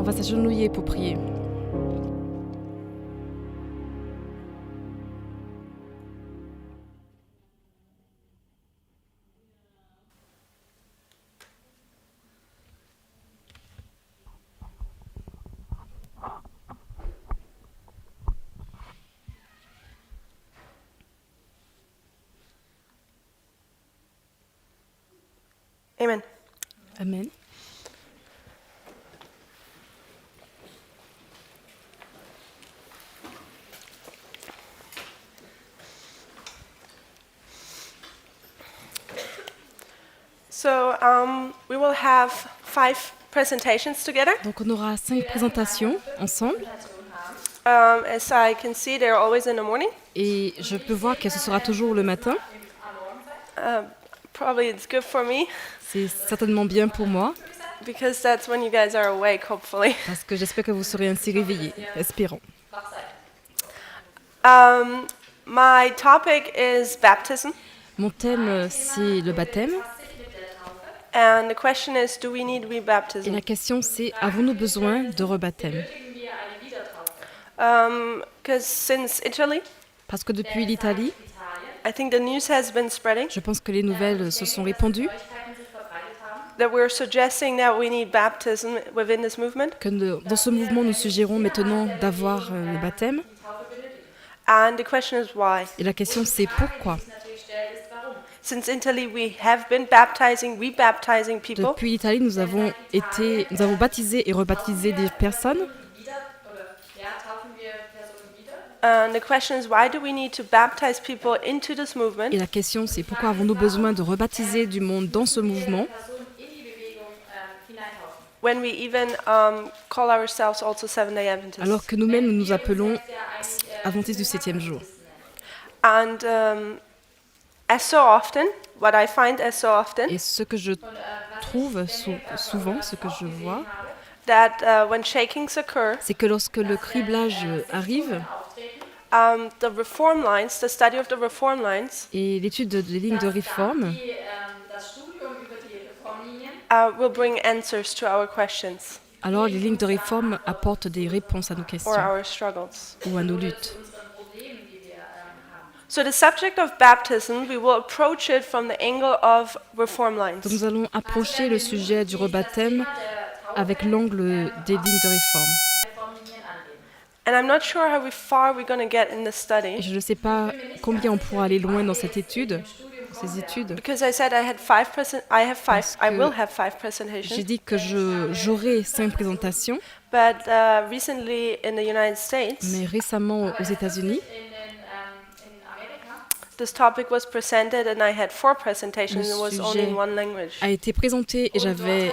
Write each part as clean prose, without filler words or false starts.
va s'agenouiller pour prier. Amen. Amen. So we will have 5 presentations together. Donc on aura 5 présentations ensemble As I can see, they're always in the morning. et je peux voir que ce sera toujours le matin. Probably it's good for me C'est certainement bien pour moi because that's when you guys are awake, hopefully. parce que j'espère que vous serez ainsi réveillés. Espérons. My topic is baptism, Mon thème, c'est le baptême. and the question is, do we need Et rebaptism? la question, c'est avons-nous besoin de rebaptême? Because since Italy, Parce que depuis l'Italie, I think the news has been spreading je pense que les nouvelles se sont répandues, that we're suggesting that we need baptism within this movement. que dans ce mouvement, nous suggérons maintenant d'avoir le baptême. And the question is why? Et la question, c'est pourquoi? Since Italy, we have been baptizing, rebaptizing people. Depuis l'Italie, nous avons baptisé et rebaptisé des personnes. And the question is, why do we need to baptize people into this movement Et la question, c'est pourquoi avons-nous besoin de rebaptiser du monde dans ce mouvement when we even call ourselves also Seventh-day Adventists? alors que nous-mêmes, nous nous appelons adventistes du 7e jour? And as so often, what I find as so often, Et ce que je trouve souvent, ce que je vois, that when shakings occur, c'est que lorsque le criblage arrive the reform lines, the study of the reform lines, et l'étude des lignes de réforme, will bring answers to our questions alors les lignes de réforme apportent des réponses à nos or questions our struggles. ou à nos luttes. So the subject of baptism, we will approach it from the angle of reform lines. Donc nous allons approcher le sujet du rebaptême avec l'angle des lignes de réforme. And I'm not sure how far we're going to get in this study Et je ne sais pas combien on pourra aller loin dans cette étude, ces études. because I said I will have 5 J'ai presentations. dit que j'aurai 5 présentations, But recently in the United States, mais récemment aux États-Unis, this topic was presented and I had 4 presentations and it was only in sujet one language. a été présenté et j'avais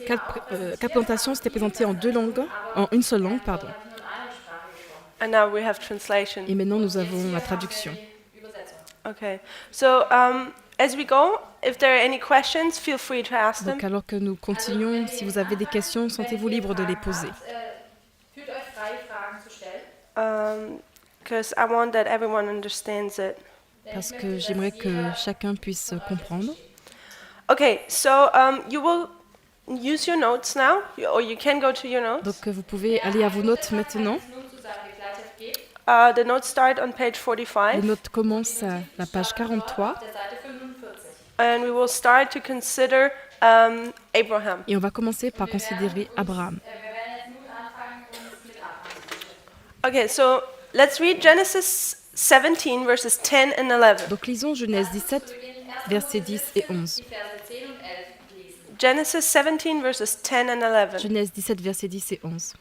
4 présentations, c'était présenté en 2 langues, en une seule langue, pardon. And now we have translation. Et maintenant nous avons la traduction. Okay. So as we go, if there are any questions, feel free to ask them. Donc alors que nous continuons, si vous avez des questions, sentez-vous libre de les poser. Because I want that everyone understands it. Parce que j'aimerais que chacun puisse comprendre. Okay, so you will use your notes now, or you can go to your notes. Donc vous pouvez aller à vos notes maintenant. The notes start on page Les 45, notes commencent à la page 43 and we will start to consider Abraham. et on va commencer par considérer Abraham. Okay, so let's read Genesis 17, verses 10 and 11. Donc lisons Genèse 17, versets 10 et 11. Genesis 17, verses 10 and 11. Genèse 17, versets 10 et 11.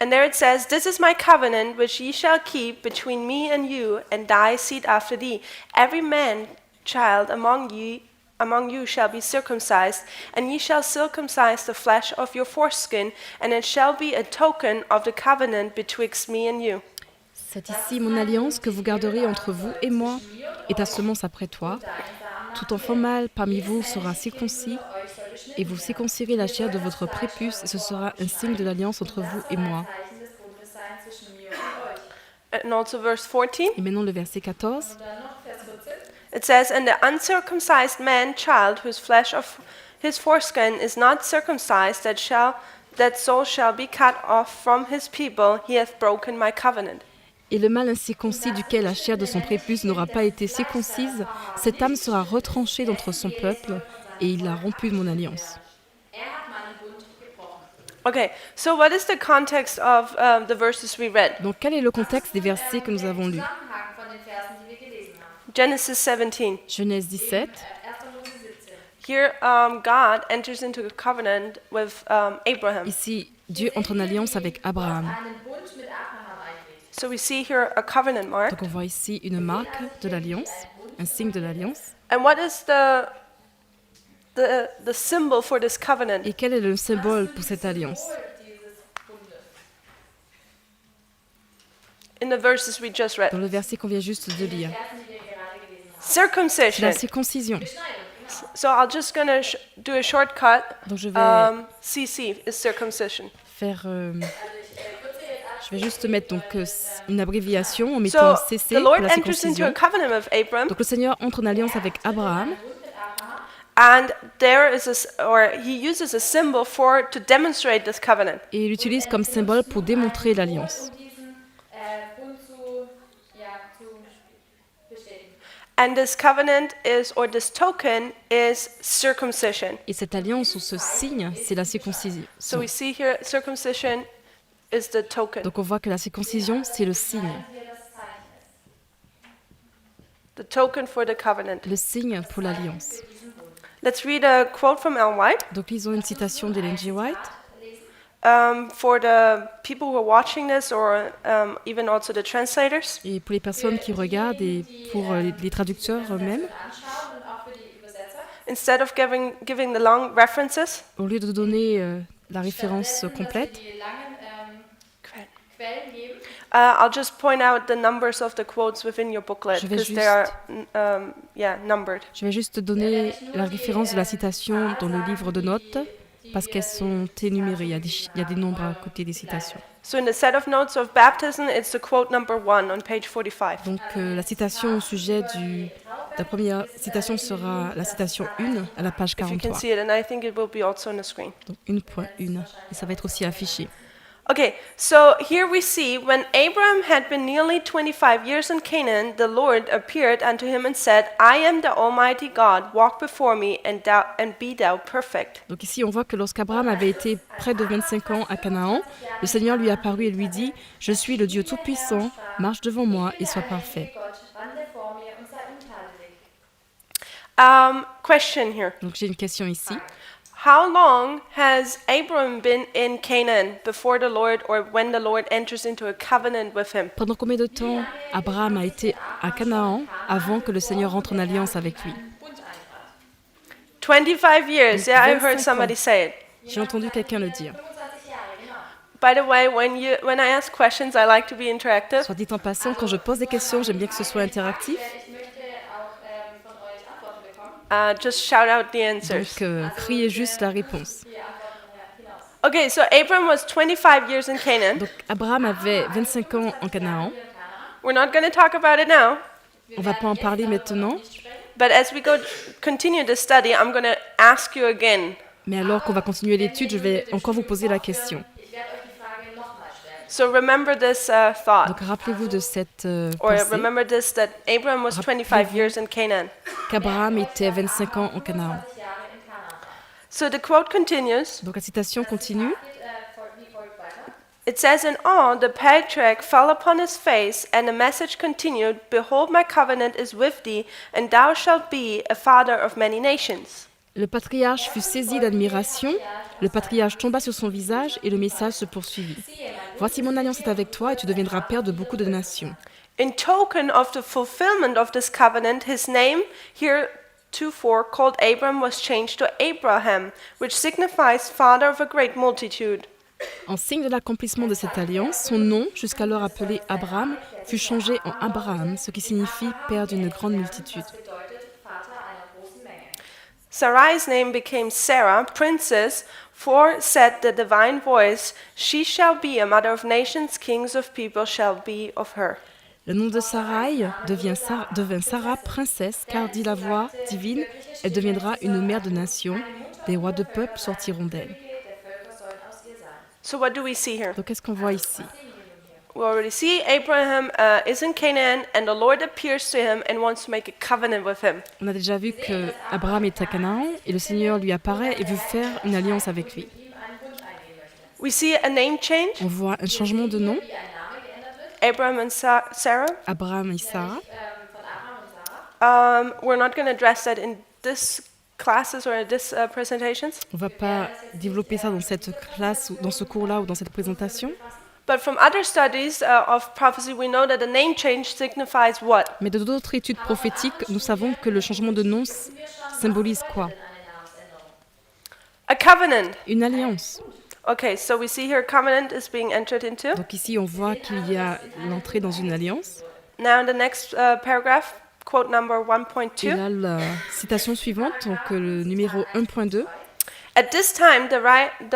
And there it says, "This is my covenant which ye shall keep between me and you and thy seed after thee. Every man child among you shall be circumcised, and ye shall circumcise the flesh of your foreskin, and it shall be a token of the covenant betwixt me and you." C'est ici mon alliance que vous garderez entre vous et moi, et ta semence après toi. Tout enfant mâle parmi vous sera circoncis, et vous circoncirez la chair de votre prépuce, et ce sera un signe de l'alliance entre vous et moi. And also verse 14. Et maintenant le verset 14. It says, "And the uncircumcised man child whose flesh of his foreskin is not circumcised, that shall that soul shall be cut off from his people. He hath broken my covenant. Et le mâle incirconcis duquel la chair de son prépuce n'aura pas été circoncise, cette âme sera retranchée d'entre son peuple, et il a rompu mon alliance. Okay, so what is the context of the verses we read? Donc quel est le contexte des versets que nous avons lus? Genesis 17. Genèse 17. Here, God enters into a covenant with Abraham. Ici, Dieu entre en alliance avec Abraham. So we see here a covenant mark. Donc on voit ici une marque de l'alliance, un signe de l'alliance. And what is the symbol for this covenant? Et quel est le symbole pour cette alliance? In the verses we just read. Dans le verset qu'on vient juste de lire. C'est Circumcision. la circoncision. So I'm just going to do a shortcut. Donc je vais CC is circumcision. faire... je vais juste mettre donc une abréviation en mettant So CC the pour Lord la enters into a circoncision. covenant with Abram, Donc le Seigneur entre en alliance avec Abraham and there is he uses a symbol to demonstrate this covenant. et il l'utilise comme symbole pour démontrer l'alliance. And this covenant this token is circumcision. Et cette alliance ou ce signe, c'est la circoncision. So we see here circumcision is the token, Donc on voit que la circoncision, c'est le signe. the token for the covenant. Le signe pour l'alliance. Let's read a quote from Ellen White. Donc lisons une citation d'Ellen G. White. For the people who are watching this, or even also the translators, Et pour les personnes qui regardent et pour les traducteurs eux-mêmes, instead of giving the long references, au lieu de donner la référence complète, I'll just point out the numbers of the quotes within your booklet Je vais because they are numbered. je vais juste donner la référence de la citation dans le livre de notes parce qu'elles sont énumérées. Il y a des nombres à côté des citations. So in the set of notes of baptism, it's the quote number 1 on page 45. Donc la citation au sujet la première citation sera la citation 1 à la page If you can 43. see it, and I think it will be also on the screen. Donc 1.1 et ça va être aussi affiché. Okay, so here we see when Abram had been nearly 25 years in Canaan, the Lord appeared unto him and said, I am the Almighty God, walk before me and be thou perfect. Donc ici, on voit que lorsqu'Abraham avait été près de 25 ans à Canaan, le Seigneur lui apparut et lui dit, « Je suis le Dieu Tout-Puissant, marche devant moi et sois parfait. Question here. » Donc j'ai une question ici. How long has Abram been in Canaan before the Lord, or when the Lord enters into a covenant with him? Pendant combien de temps Abraham a été à Canaan avant que le Seigneur entre en alliance avec lui? 25 years. Yeah, I 25 heard somebody ans. say it. J'ai entendu quelqu'un le dire. By the way, when I ask questions, I like to be interactive. Soit dit en passant, quand je pose des questions, j'aime bien que ce soit interactif. Just shout out the answers. Donc criez juste la réponse. Okay, so Abram was 25 years in Canaan. Donc Abraham avait 25 ans en Canaan. We're not going to talk about it now, On va pas en parler maintenant. but as we continue the study, I'm going to ask you again. Mais alors qu'on va continuer l'étude, je vais encore vous poser la question. So remember this thought, Donc rappelez-vous de cette or pensée remember this, that Abram was 25 years in Canaan. qu'Abraham était 25 ans en Canaan. So the quote continues. Donc la citation continue. It says, in awe, the patriarch fell upon his face, and the message continued, Behold, my covenant is with thee, and thou shalt be a father of many nations. Le patriarche fut saisi d'admiration, le patriarche tomba sur son visage et le message se poursuivit. Voici mon alliance est avec toi et tu deviendras père de beaucoup de nations. In token of the fulfillment of this covenant, his name, heretofore called Abram, was changed to Abraham, which signifies father of a great multitude. En signe de l'accomplissement de cette alliance, son nom, jusqu'alors appelé Abraham, fut changé en Abraham, ce qui signifie père d'une grande multitude. Sarai's name became Sarah, princess, for said the divine voice, She shall be a mother of nations, kings of people shall be of her. Le nom de Sarai devint Sarah, princesse, car dit la voix divine, elle deviendra une mère de nations, des rois de peuples sortiront d'elle. So what do we see here? Donc qu'est-ce qu'on voit ici? We already see Abraham is in Canaan, and the Lord appears to him and wants to make a covenant with him. On a déjà vu que Abraham est à Canaan et le Seigneur lui apparaît et veut faire une alliance avec lui. We see a name change. On voit un changement de nom, Abraham and Sarah. Abraham et Sarah. We're not going to address that in this classes or in this presentations. On ne va pas développer ça dans cette classe, ou dans ce cours-là ou dans cette présentation. But from other studies of prophecy, we know that the name change signifies what? Mais de d'autres études prophétiques, nous savons que le changement de nom symbolise quoi? A covenant. Une alliance. Okay, so we see here covenant is being entered into. Donc ici, on voit qu'il y a l'entrée dans une alliance. Now in the next paragraph, quote number Et 1.2. là, la citation suivante, donc le numéro 1.2. At this time, the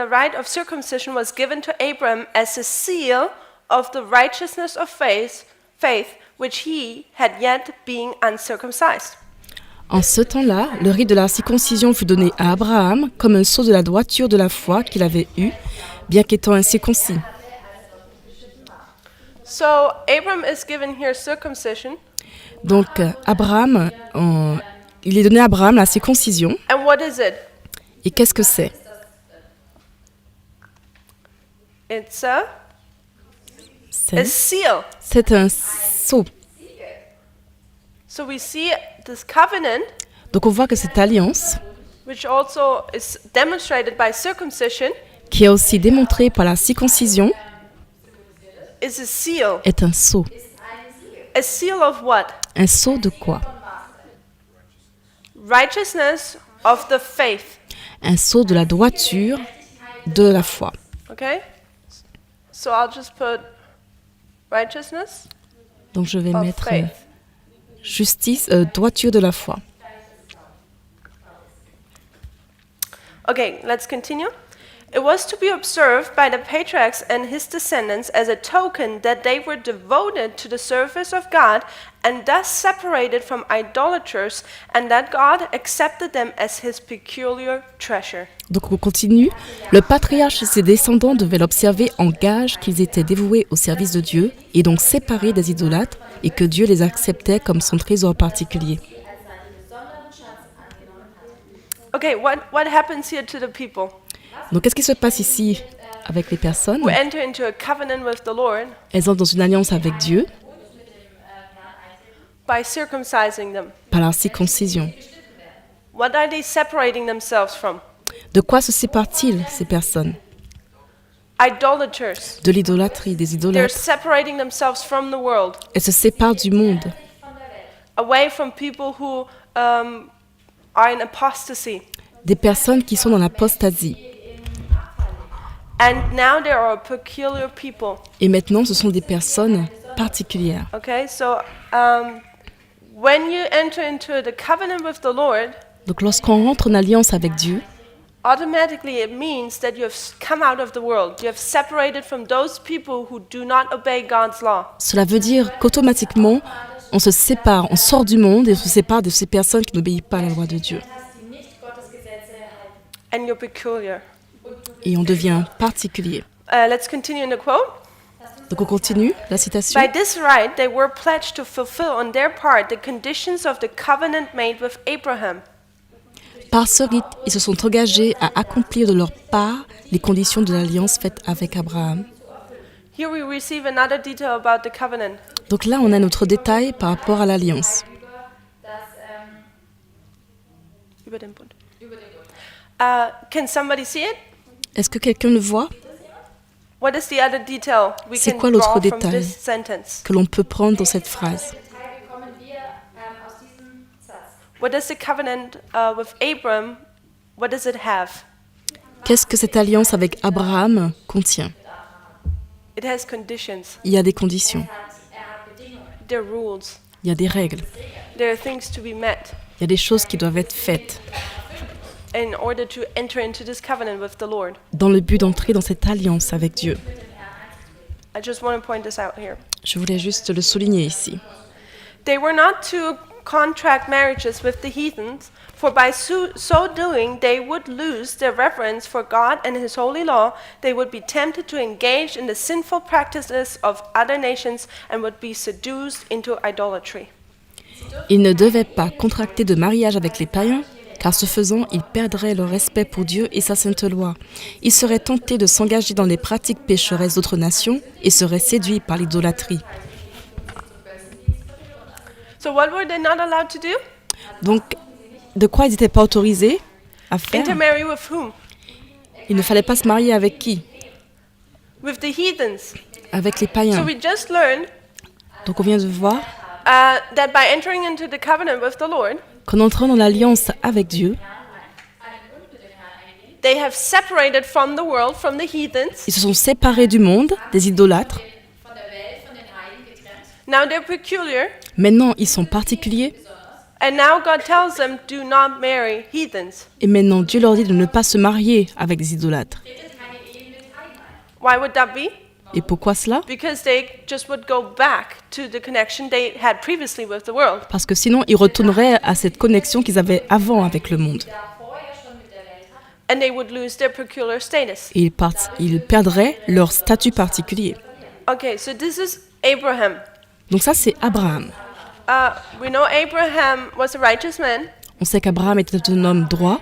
rite of circumcision was given to Abram as a seal of the righteousness of faith, which he had yet being uncircumcised. En ce temps-là, le rite de la circoncision fut donné à Abraham comme un sceau de la droiture de la foi qu'il avait eue, bien qu'étant incirconcis. So Abram is given here circumcision, Donc, il est donné à Abraham la circoncision. and what is it? Et qu'est-ce que c'est? It's a C'est seal. c'est un sceau. So we see this covenant, Donc, on voit que cette alliance, which also is demonstrated by circumcision, qui est aussi démontrée par la circoncision, is a seal. est un sceau. A seal of what? Un sceau de quoi? Righteousness of the faith. Un sceau de la droiture de la foi. Okay? So I'll just put righteousness Donc, je vais of mettre faith. droiture de la foi. Okay, let's continue. It was to be observed by the patriarchs and his descendants as a token that they were devoted to the service of God and thus separated from idolaters, and that God accepted them as his peculiar treasure. Donc on continue. Le patriarche et ses descendants devaient l'observer en gage qu'ils étaient dévoués au service de Dieu et donc séparés des idolâtres et que Dieu les acceptait comme son trésor particulier. Okay, what happens here to the people? Donc qu'est-ce qui se passe ici avec les personnes? Who enter into a covenant with the Lord Elles entrent dans une alliance avec Dieu by circumcising them. par la circoncision. What are they separating themselves from? De quoi se séparent-ils, ces personnes? Idolaters. De l'idolâtrie, des They're idolâtres. separating themselves from the world, Elles se séparent du monde, away from people who are in apostasy. des personnes qui sont dans l'apostasie. And now there are peculiar people. Et maintenant, ce sont des personnes particulières. Okay, so when you enter into the covenant with the Lord, Donc lorsqu'on rentre en alliance avec Dieu, automatically it means that you have come out of the world. You have separated from those people who do not obey God's law. cela veut dire qu'automatiquement, on se sépare, on sort du monde et on se sépare de ces personnes qui n'obéissent pas à la loi de Dieu. And you're peculiar. Et on devient particulier. Let's continue in the quote. Donc on continue la citation. By this right, they were pledged to fulfill on their part the conditions of the covenant made with Abraham. Par ce rite, ils se sont engagés à accomplir de leur part les conditions de l'alliance faite avec Abraham. Here we receive another detail about the covenant. Donc là, on a notre détail par rapport à l'alliance. Über den Bund. Can somebody see it? Est-ce que quelqu'un le voit? What is the other detail we C'est can quoi l'autre draw from détail this sentence? que l'on peut prendre dans cette phrase? What does the covenant with Abram, what does it have? Qu'est-ce que cette alliance avec Abraham contient? It has conditions. Il y a des conditions, There are rules. il y a des règles, There are things to be met il y a des choses qui doivent être faites in order to enter into this covenant with the Lord. dans le but d'entrer dans cette alliance avec Dieu. I just want to point this out here. Je voulais juste le souligner ici. They were not to contract marriages with the heathens, For by so doing, they would lose their reverence for God and His holy law. They would be tempted to engage in the sinful practices of other nations and would be seduced into idolatry. Ils ne devaient pas contracter de mariage avec les païens, car ce faisant, ils perdraient leur respect pour Dieu et sa sainte loi. Ils seraient tentés de s'engager dans les pratiques pécheresses d'autres nations et seraient séduits par l'idolâtrie. So what were they not allowed to do? Donc, de quoi ils n'étaient pas autorisés à faire? Intermarry with whom? Il ne fallait pas se marier avec qui? With the heathens. Avec les So païens. we just learned Donc on vient de voir that by entering into the covenant with the Lord, qu'en entrant dans l'alliance avec Dieu, they have separated from the world, from the heathens. ils se sont séparés du monde, des idolâtres. Now they're peculiar, Maintenant, ils sont particuliers. and now God tells them, do not marry heathens. Et maintenant, Dieu leur dit de ne pas se marier avec des idolâtres. Why would that be? Et pourquoi cela? Because they just would go back to the connection they had previously with the world. Parce que sinon, ils retourneraient à cette connexion qu'ils avaient avant avec le monde. And they would lose their peculiar status. Et ils perdraient leur statut particulier. Okay, so this is Abraham. Donc ça, c'est Abraham. We know Abraham was a righteous man. On sait qu'Abraham était un homme droit.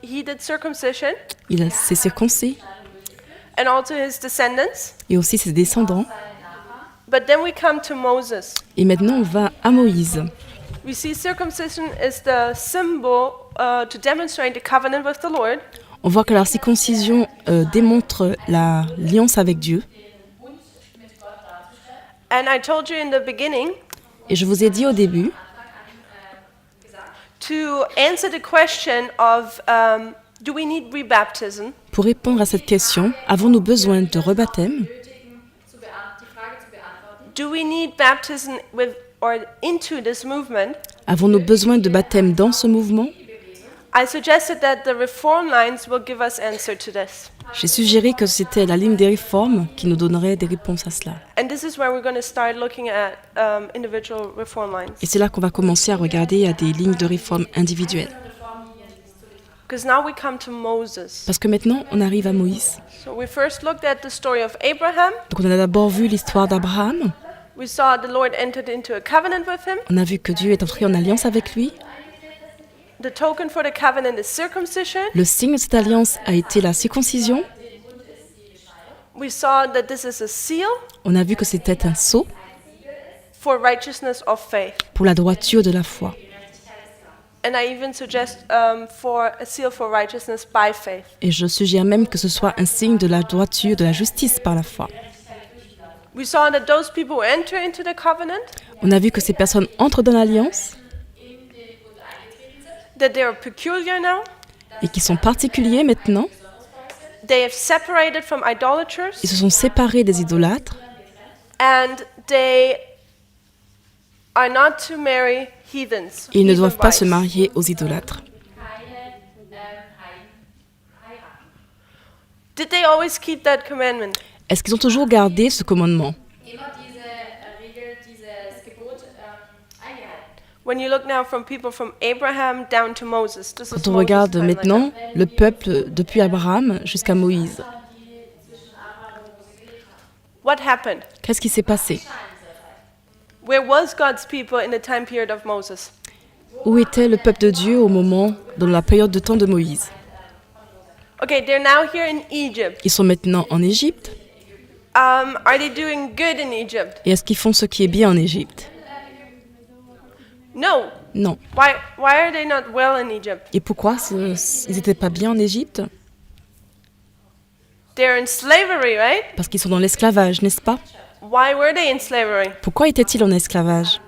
He did circumcision, Il s'est circoncis. and also his descendants. Et aussi ses descendants. But then we come to Moses. Et maintenant, on va à Moïse. We see circumcision is the symbol to demonstrate the covenant with the Lord. On voit que la circoncision démontre l'alliance avec Dieu. And I told you in the beginning Et je vous ai dit au début, to answer the question of do we need rebaptism? pour répondre à cette question, avons-nous besoin de rebaptême? Do we need baptism with or into this movement? Avons-nous besoin de baptême dans ce mouvement? I suggested that the reform lines will give us answer to this. J'ai suggéré que c'était la ligne des réformes qui nous donnerait des réponses à cela. And this is where we're going to start looking at individual reform lines. Et c'est là qu'on va commencer à regarder à des lignes de réforme individuelles. Because now we come to Moses. Parce que maintenant, on arrive à Moïse. So we first looked at the story of Abraham. Donc on a d'abord vu l'histoire d'Abraham. We saw the Lord entered into a covenant with him. On a vu que Dieu est entré en alliance avec lui. The token for the covenant is circumcision. Le signe de cette alliance a été la circoncision. We saw that this is a seal On a vu que c'était un sceau for righteousness of faith. pour la droiture de la foi. And I even suggest for a seal for righteousness by faith. Et je suggère même que ce soit un signe de la droiture, de la justice par la foi. We saw that those people who enter into the covenant, On a vu que ces personnes entrent dans l'alliance that they are peculiar now. et qui sont particuliers maintenant. They have separated from idolaters, Ils se sont séparés des idolâtres and they are not to marry heathens. et ils ne heathen doivent pas se wives. marier aux idolâtres. Did they always keep that commandment? Est-ce qu'ils ont toujours gardé ce commandement? immer diese Regel, dieses Gebot eingehalten. When you look now from people from Abraham down to Moses, this is Quand on Moses' regarde timeline. maintenant le peuple depuis Abraham jusqu'à Moïse, What happened? qu'est-ce qui s'est passé? Where was God's people in the time period of Moses? Où était le peuple de Dieu au moment, dans la période de temps de Moïse? Okay, they're now here in Egypt. Ils sont maintenant en Égypte. Are they doing good in Egypt? Et est-ce qu'ils font ce qui est bien en Égypte? No. Non. Why are they not well in Egypt? Et pourquoi ils n'étaient pas bien en Égypte? They're in slavery, right? Parce qu'ils sont dans l'esclavage, n'est-ce pas? Why were they in slavery? Pourquoi étaient-ils en esclavage?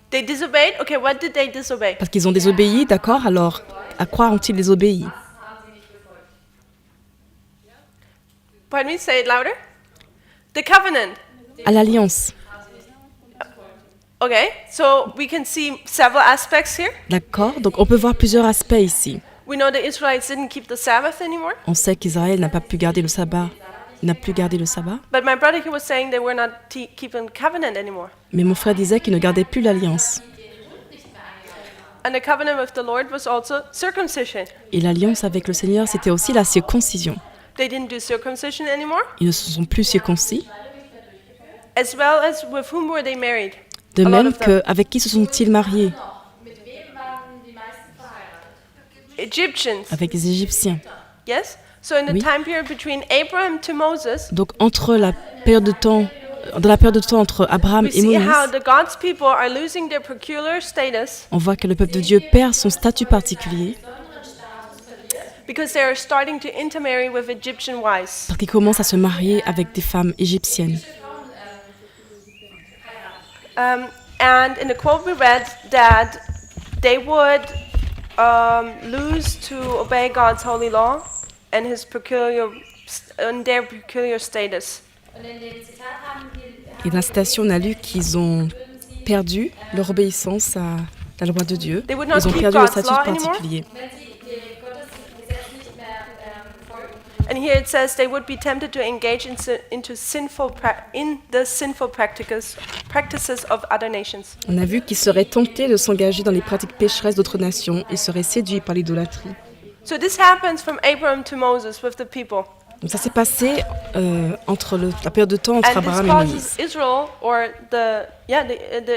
They disobeyed? Okay, what did they disobey? Parce qu'ils ont désobéi, d'accord? Alors, à quoi ont-ils désobéi? Pardon me, say it louder. The covenant. À l'alliance, Okay, so we can see several aspects here. d'accord? Donc on peut voir plusieurs aspects ici. We know the Israelites didn't keep the Sabbath anymore. On sait qu'Israël n'a pas pu garder le sabbat. n'a plus gardé le sabbat. But my brother, he was saying they were not keeping covenant anymore. Mais mon frère disait qu'il ne gardait plus l'alliance. And the covenant with the Lord was also circumcision. Et l'alliance avec le Seigneur, c'était aussi la circoncision. They didn't do circumcision anymore. Ils ne se sont plus circoncis. As well as with whom were they married? De A lot même of them. qu'avec qui se sont-ils mariés? Mit wem waren die meisten verheiratet? Egyptians. Avec les Égyptiens. Yes? So in the Oui. time period between Abraham to Moses, Donc entre la période de temps, dans la période de temps entre Abraham we et see how Moïse, the God's people are losing their peculiar status on voit que le peuple de Dieu perd son statut particulier because they are starting to intermarry with Egyptian wives. parce qu'ils commencent à se marier avec des femmes égyptiennes. And in the quote we read that they would lose to obey God's holy law and his peculiar and their peculiar status. Und in dem Zitat haben wir Et dans la citation, on a lu qu'ils ont perdu leur obéissance à la loi de Dieu. They would not Ils ont keep perdu le God's statut law anymore. particulier. wenn sie dem Gottesgesetz nicht mehr folgen. And here it says they would be tempted to engage in the sinful practices of other nations. On a vu qu'ils seraient tentés de s'engager dans les pratiques pécheresses d'autres nations et seraient séduits par l'idolâtrie. So this happens from Abraham to Moses with the people. Donc ça s'est passé entre la période de temps entre And this Abraham et causes Moïse. Israel or the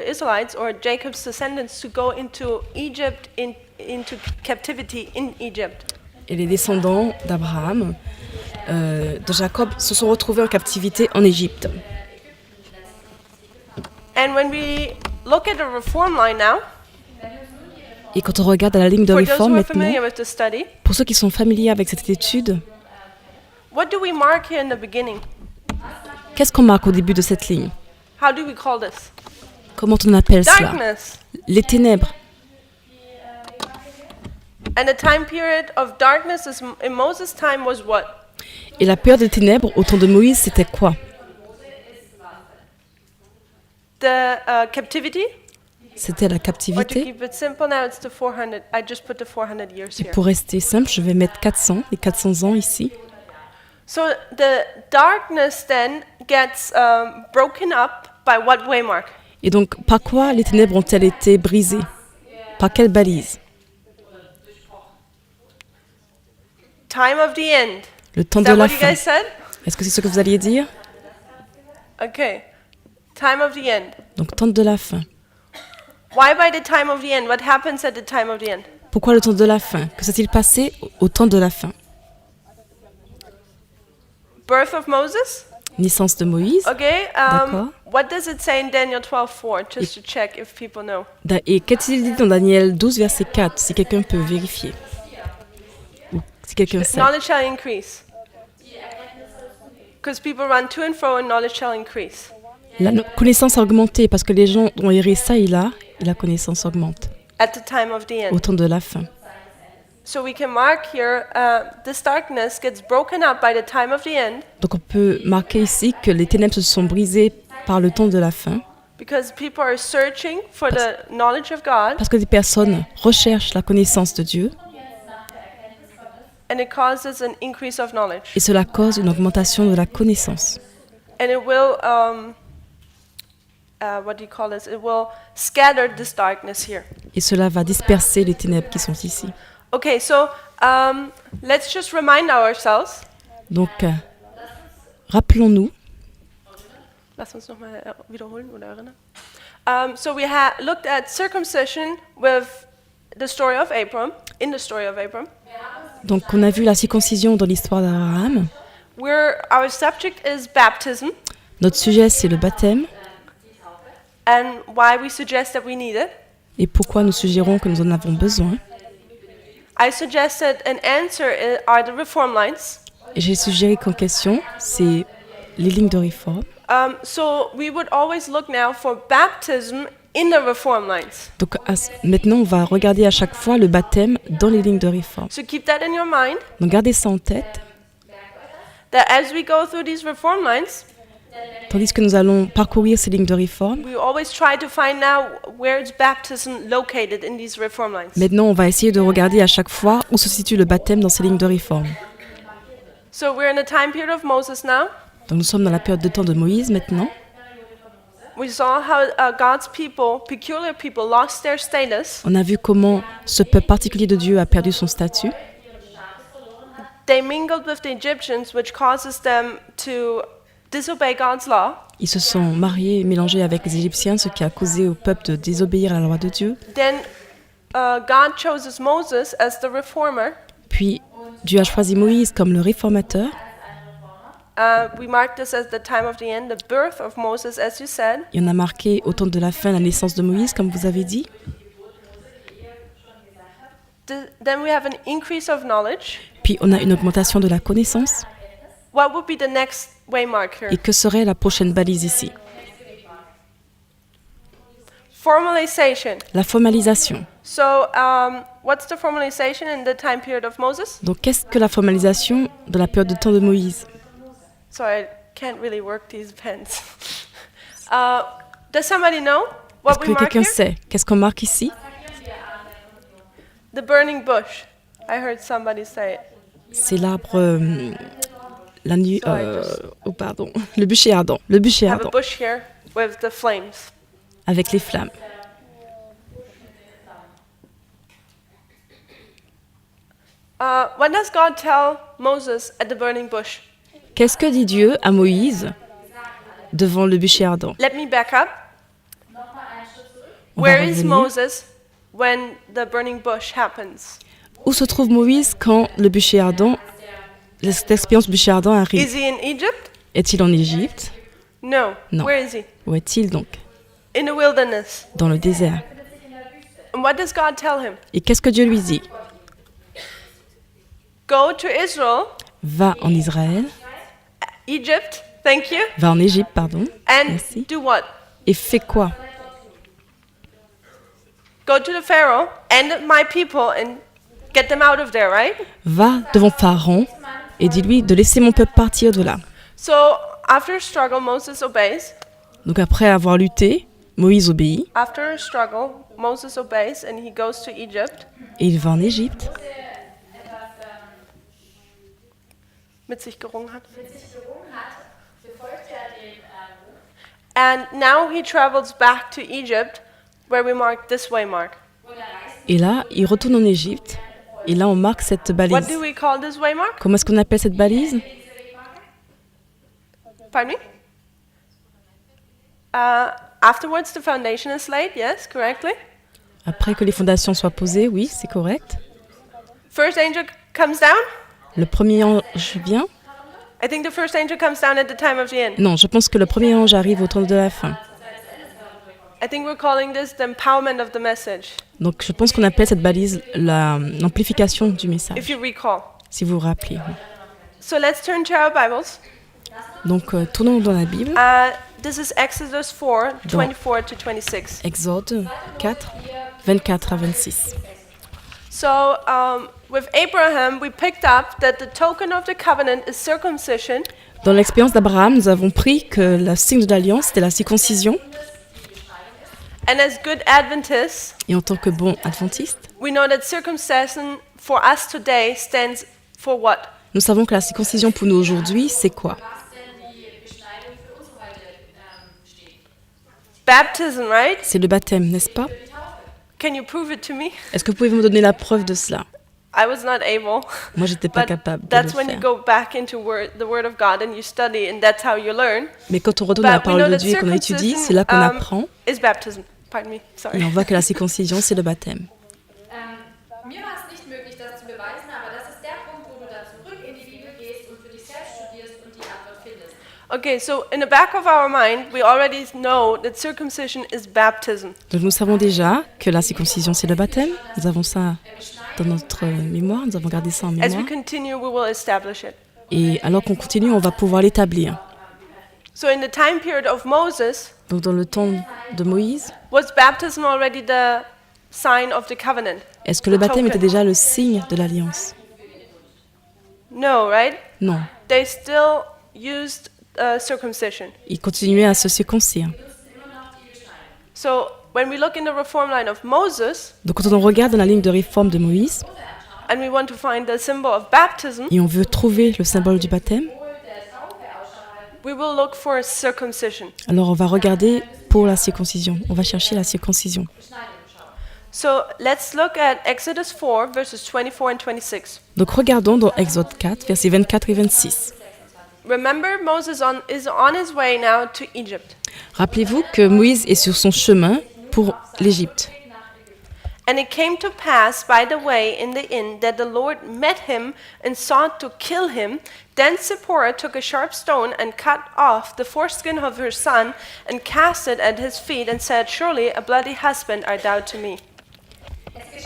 Israelites or Jacob's descendants to go into Egypt into captivity in Egypt. Et les descendants d'Abraham, de Jacob, se sont retrouvés en captivité en Égypte. And when we look at the reform line now, Et quand on regarde à la ligne de for those who réforme are maintenant, familiar with the study, pour ceux qui sont familiers avec cette étude, what do we mark here in the beginning? qu'est-ce qu'on marque au début de cette ligne? How do we call this? Comment on appelle cela? Darkness. Les ténèbres. And the time period of darkness in Moses' time was what? Et la période des ténèbres au temps de Moïse, c'était quoi? The captivity? C'était la Or to captivité. keep it simple now, it's the 400. I just put the 400 years Et here. pour rester simple, je vais mettre 400, les 400 ans ici. So the darkness then gets broken up by what way, Mark? Et donc, par quoi les ténèbres ont-elles été brisées? Par quelle balise? Time of the end. Le temps Is de that la what you fin. guys said? Est-ce que c'est ce que vous alliez dire? Okay. Time of the end. Donc, temps de la fin. Why by the time of the end? What happens at the time of the end? Pourquoi le temps de la fin? Que s'est-il passé au temps de la fin? Birth of Moses? Naissance de Moïse. Okay. D'accord. What does it say in Daniel 12:4? Just to check if people know. Et qu'est-il dit dans Daniel 12, verset 4, si quelqu'un peut vérifier? Ou si quelqu'un sait. Knowledge shall increase. Because people run to and fro and knowledge shall increase. La connaissance a augmenté parce que les gens ont erré ça et là, et la connaissance augmente At the time of the au end. temps de la fin. So we can mark here this darkness gets broken up by the time of the end Donc on peut marquer ici que les ténèbres se sont brisées par le temps de la fin because people are searching for the knowledge of God parce que des personnes recherchent la connaissance de Dieu and it causes an increase of knowledge. et cela cause une augmentation de la connaissance. And it will, what do you call this? It will scatter this darkness here. Et cela va disperser les ténèbres qui sont ici. Okay, so let's just remind ourselves. Donc, rappelons-nous, Lass uns noch mal wiederholen oder erinnern. So we looked at circumcision with the story of Abram, in the story of Abram. donc on a vu la circoncision dans l'histoire d'Abraham. Our subject is baptism Notre sujet, c'est le baptême and why we suggest that we need it. et pourquoi nous suggérons que nous en avons besoin. I suggested an answer are the reform lines. Et j'ai suggéré qu'en question, c'est les lignes de réforme. So we would always look now for baptism in the reform lines. Donc maintenant, on va regarder à chaque fois le baptême dans les lignes de réforme. So keep that in your mind, Donc gardez ça en tête, that as we go through these reform lines, tandis que nous allons parcourir ces lignes de réforme. we always try to find now where is baptism located in these reform lines. Maintenant, on va essayer de regarder à chaque fois où se situe le baptême dans ces lignes de réforme. So we're in the time period of Moses now. Donc nous sommes dans la période de temps de Moïse maintenant. We saw how God's people, peculiar people, lost their status. On a vu comment ce peuple particulier de Dieu a perdu son statut. They mingled with the Egyptians, which causes them to disobey God's law. Ils se sont mariés et mélangés avec les Égyptiens, ce qui a causé au peuple de désobéir à la loi de Dieu. Then God chooses Moses as the reformer. Puis Dieu a choisi Moïse comme le réformateur. We mark this as the time of the end, the birth of Moses, as you said. Il y en a marqué au temps de la fin la naissance de Moïse, comme vous avez dit. Then we have an increase of knowledge. Puis on a une augmentation de la connaissance. What would be the next waymark here? Et que serait la prochaine balise ici? Formalization. La formalisation. So, what's the formalization in the time period of Moses? Donc qu'est-ce que la formalisation de la période de temps de Moïse? Sorry, I can't really work these pens. Does somebody know Est-ce what we que mark quelqu'un here? sait? Qu'est-ce qu'on marque ici? The burning bush. I heard somebody say it. C'est l'arbre... la nuit... oh pardon. Le bûcher ardent. Le bûcher I have a ardent. bush here with the flames. Avec les flammes. What does God tell Moses at the burning bush? Qu'est-ce que dit Dieu à Moïse devant le bûcher ardent? Let me back up. On va Where is revenir. Moses when the burning bush happens? Où se trouve Moïse quand le bûcher ardent, cette expérience du bûcher ardent arrive? Is he in Egypt? Est-il en Égypte? No. No. Where is he? Où est-il donc? In the wilderness. Dans le désert. And what does God tell him? Et qu'est-ce que Dieu lui dit? Go to Israel, Va en Israël, Egypt, thank you, va en Égypte, pardon, and Merci. do what? et fais quoi? Go to the Pharaoh and my people and get them out of there, right? Va devant Pharaon et dis-lui de laisser mon peuple partir de là. So after a struggle, Moses obeys. Donc après avoir lutté, Moïse obéit After a struggle, Moses obeys and he goes to Egypt. et il va en Égypte. Mit sich gerungen hat. gerungen hat, befolgt den Ruf. And now he travels back to Egypt, where we mark this waymark. Et là, il retourne en Égypte. Et là, on marque cette What balise. do we call this waymark? Comment est-ce qu'on appelle cette balise? Pardon me? Afterwards, the foundation is laid. Yes, correctly. Après que les fondations soient posées, oui, c'est correct. First angel comes down. Le premier ange vient? I think the first angel comes down at the time of the end. Non, je pense que le premier ange arrive au temps de la fin. I think we're calling this the empowerment of the message, Donc je pense qu'on appelle cette balise l'amplification du message, if you recall. si vous vous rappelez. So let's turn to our Bibles. Donc tournons dans la Bible, This is Exodus 4, 24 to 26. Exode 4, 24 à 26. So with Abraham, we picked up that the token of the covenant is circumcision, Dans l'expérience d'Abraham, nous avons pris que le signe de l'alliance, c'était la circoncision. and as good Adventists, Et en tant que bon adventiste, we know that circumcision for us today stands for what? nous savons que la circoncision pour nous aujourd'hui, c'est quoi? Baptism, right? C'est le baptême, n'est-ce pas? Can you prove it to me? Est-ce que vous pouvez me donner la preuve de cela? I was not able. Moi, j'étais pas But capable de that's le when you faire. go back into the Word of God and you study, and that's how you learn. Mais quand on retourne à la But we know parole de that Dieu et qu'on étudie, c'est là qu'on circumcision apprend is baptism. Pardon me, et sorry. on voit que la circoncision, c'est le baptême. Mir war es nicht möglich, das zu beweisen, aber das ist der Punkt, wo du da zurück in die Bibel gehst und für dich selbst studierst und die Antwort findest. Okay, so in the back of our mind, we already know that circumcision is baptism. Donc nous savons déjà que la circoncision, c'est le baptême. Nous avons ça dans notre mémoire, nous avons gardé ça en As we mémoire. continue, we will establish it. Et alors qu'on continue, on va pouvoir l'établir. So in the time period of Moses, Donc dans le temps de Moïse, was baptism already the sign of the covenant? est-ce que le baptême était déjà le signe de l'alliance? No, right? Non. They still used circumcision. Il continuait à se circoncire. So when we look in the reform line of Moses, Donc quand on regarde dans la ligne de réforme de Moïse, and we want to find the symbol of baptism, et on veut trouver le symbole du baptême, we will look for circumcision. alors on va regarder pour la circoncision. On va chercher la circoncision. So let's look at Exodus 4, verses 24 and 26. Donc regardons dans Exode 4, versets 24 et 26. Remember, Moses is on his way now to Egypt. Rappelez-vous que Moïse est sur son chemin pour l'Égypte. And it came to pass by the way in the inn that the Lord met him and sought to kill him. Then Zipporah took a sharp stone and cut off the foreskin of her son and cast it at his feet and said, Surely a bloody husband art thou to me.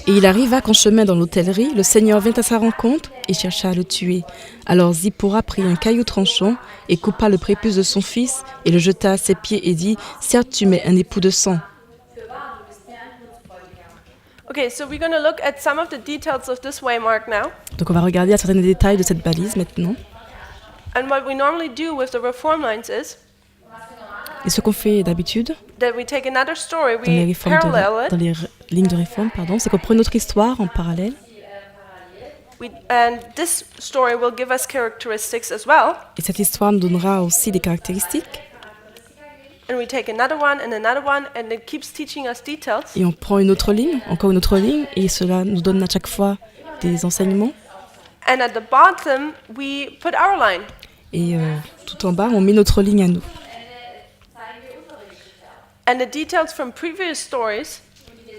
Et il arriva qu'en chemin dans l'hôtellerie, le Seigneur vint à sa rencontre et chercha à le tuer. Alors Zipporah prit un caillou tranchant et coupa le prépuce de son fils et le jeta à ses pieds et dit, certes tu m'es un époux de sang. Okay, so we're going to look at some of the details of this waymark now. Donc on va regarder à certains détails de cette balise maintenant. And what we normally do with the reform lines is Et ce qu'on fait d'habitude that we take another story, dans les, we réformes parallel dans it, les lignes de réforme, c'est qu'on prend notre histoire en parallèle. and this story will give us characteristics as well. Et cette histoire nous donnera aussi des caractéristiques. And we take another one, and it keeps teaching us details. Et on prend une autre ligne, encore une autre ligne, et cela nous donne à chaque fois des enseignements. And at the bottom, we put our line. Et tout en bas, on met notre ligne à nous. And the details from previous stories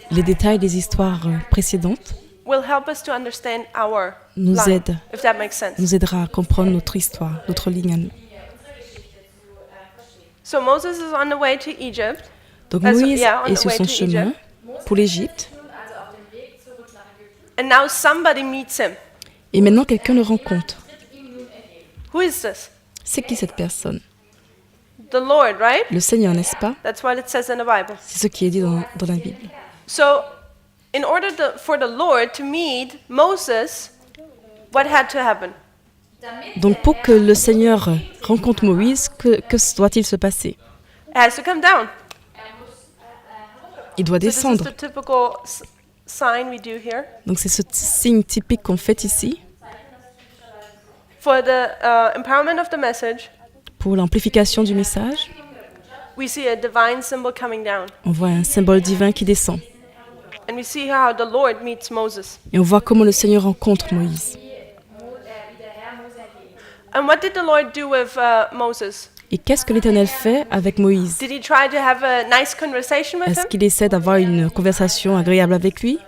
Les détails des histoires précédentes will help us to understand our nous line, aident, if that makes sense. nous aidera à comprendre notre histoire, notre ligne à nous. So Moses is on the way to Egypt. Donc on Moïse the est sur way son to chemin Egypt. pour l'Égypte. And now somebody meets him. Et maintenant, quelqu'un le rencontre. Who is this? C'est qui cette personne? The Lord, right? Le Seigneur, n'est-ce pas? That's what it says in the Bible. C'est ce qui est dit dans la Bible. So, in order for the Lord to meet Moses, what had to happen? Donc pour que le Seigneur rencontre Moïse, que doit-il se passer? It has to come down. Il doit So this is descendre. the typical sign we do here. Donc c'est ce signe typique qu'on fait ici For the empowerment of the message, pour l'amplification du message. we see a divine symbol coming down. On voit un symbole divin qui descend. And we see how the Lord meets Moses. Et on voit comment le Seigneur rencontre Moïse. And what did the Lord do with Moses? Et qu'est-ce que l'Éternel fait avec Moïse? Did he try to have a nice conversation with Est-ce him? qu'il essaie d'avoir une conversation agréable avec lui?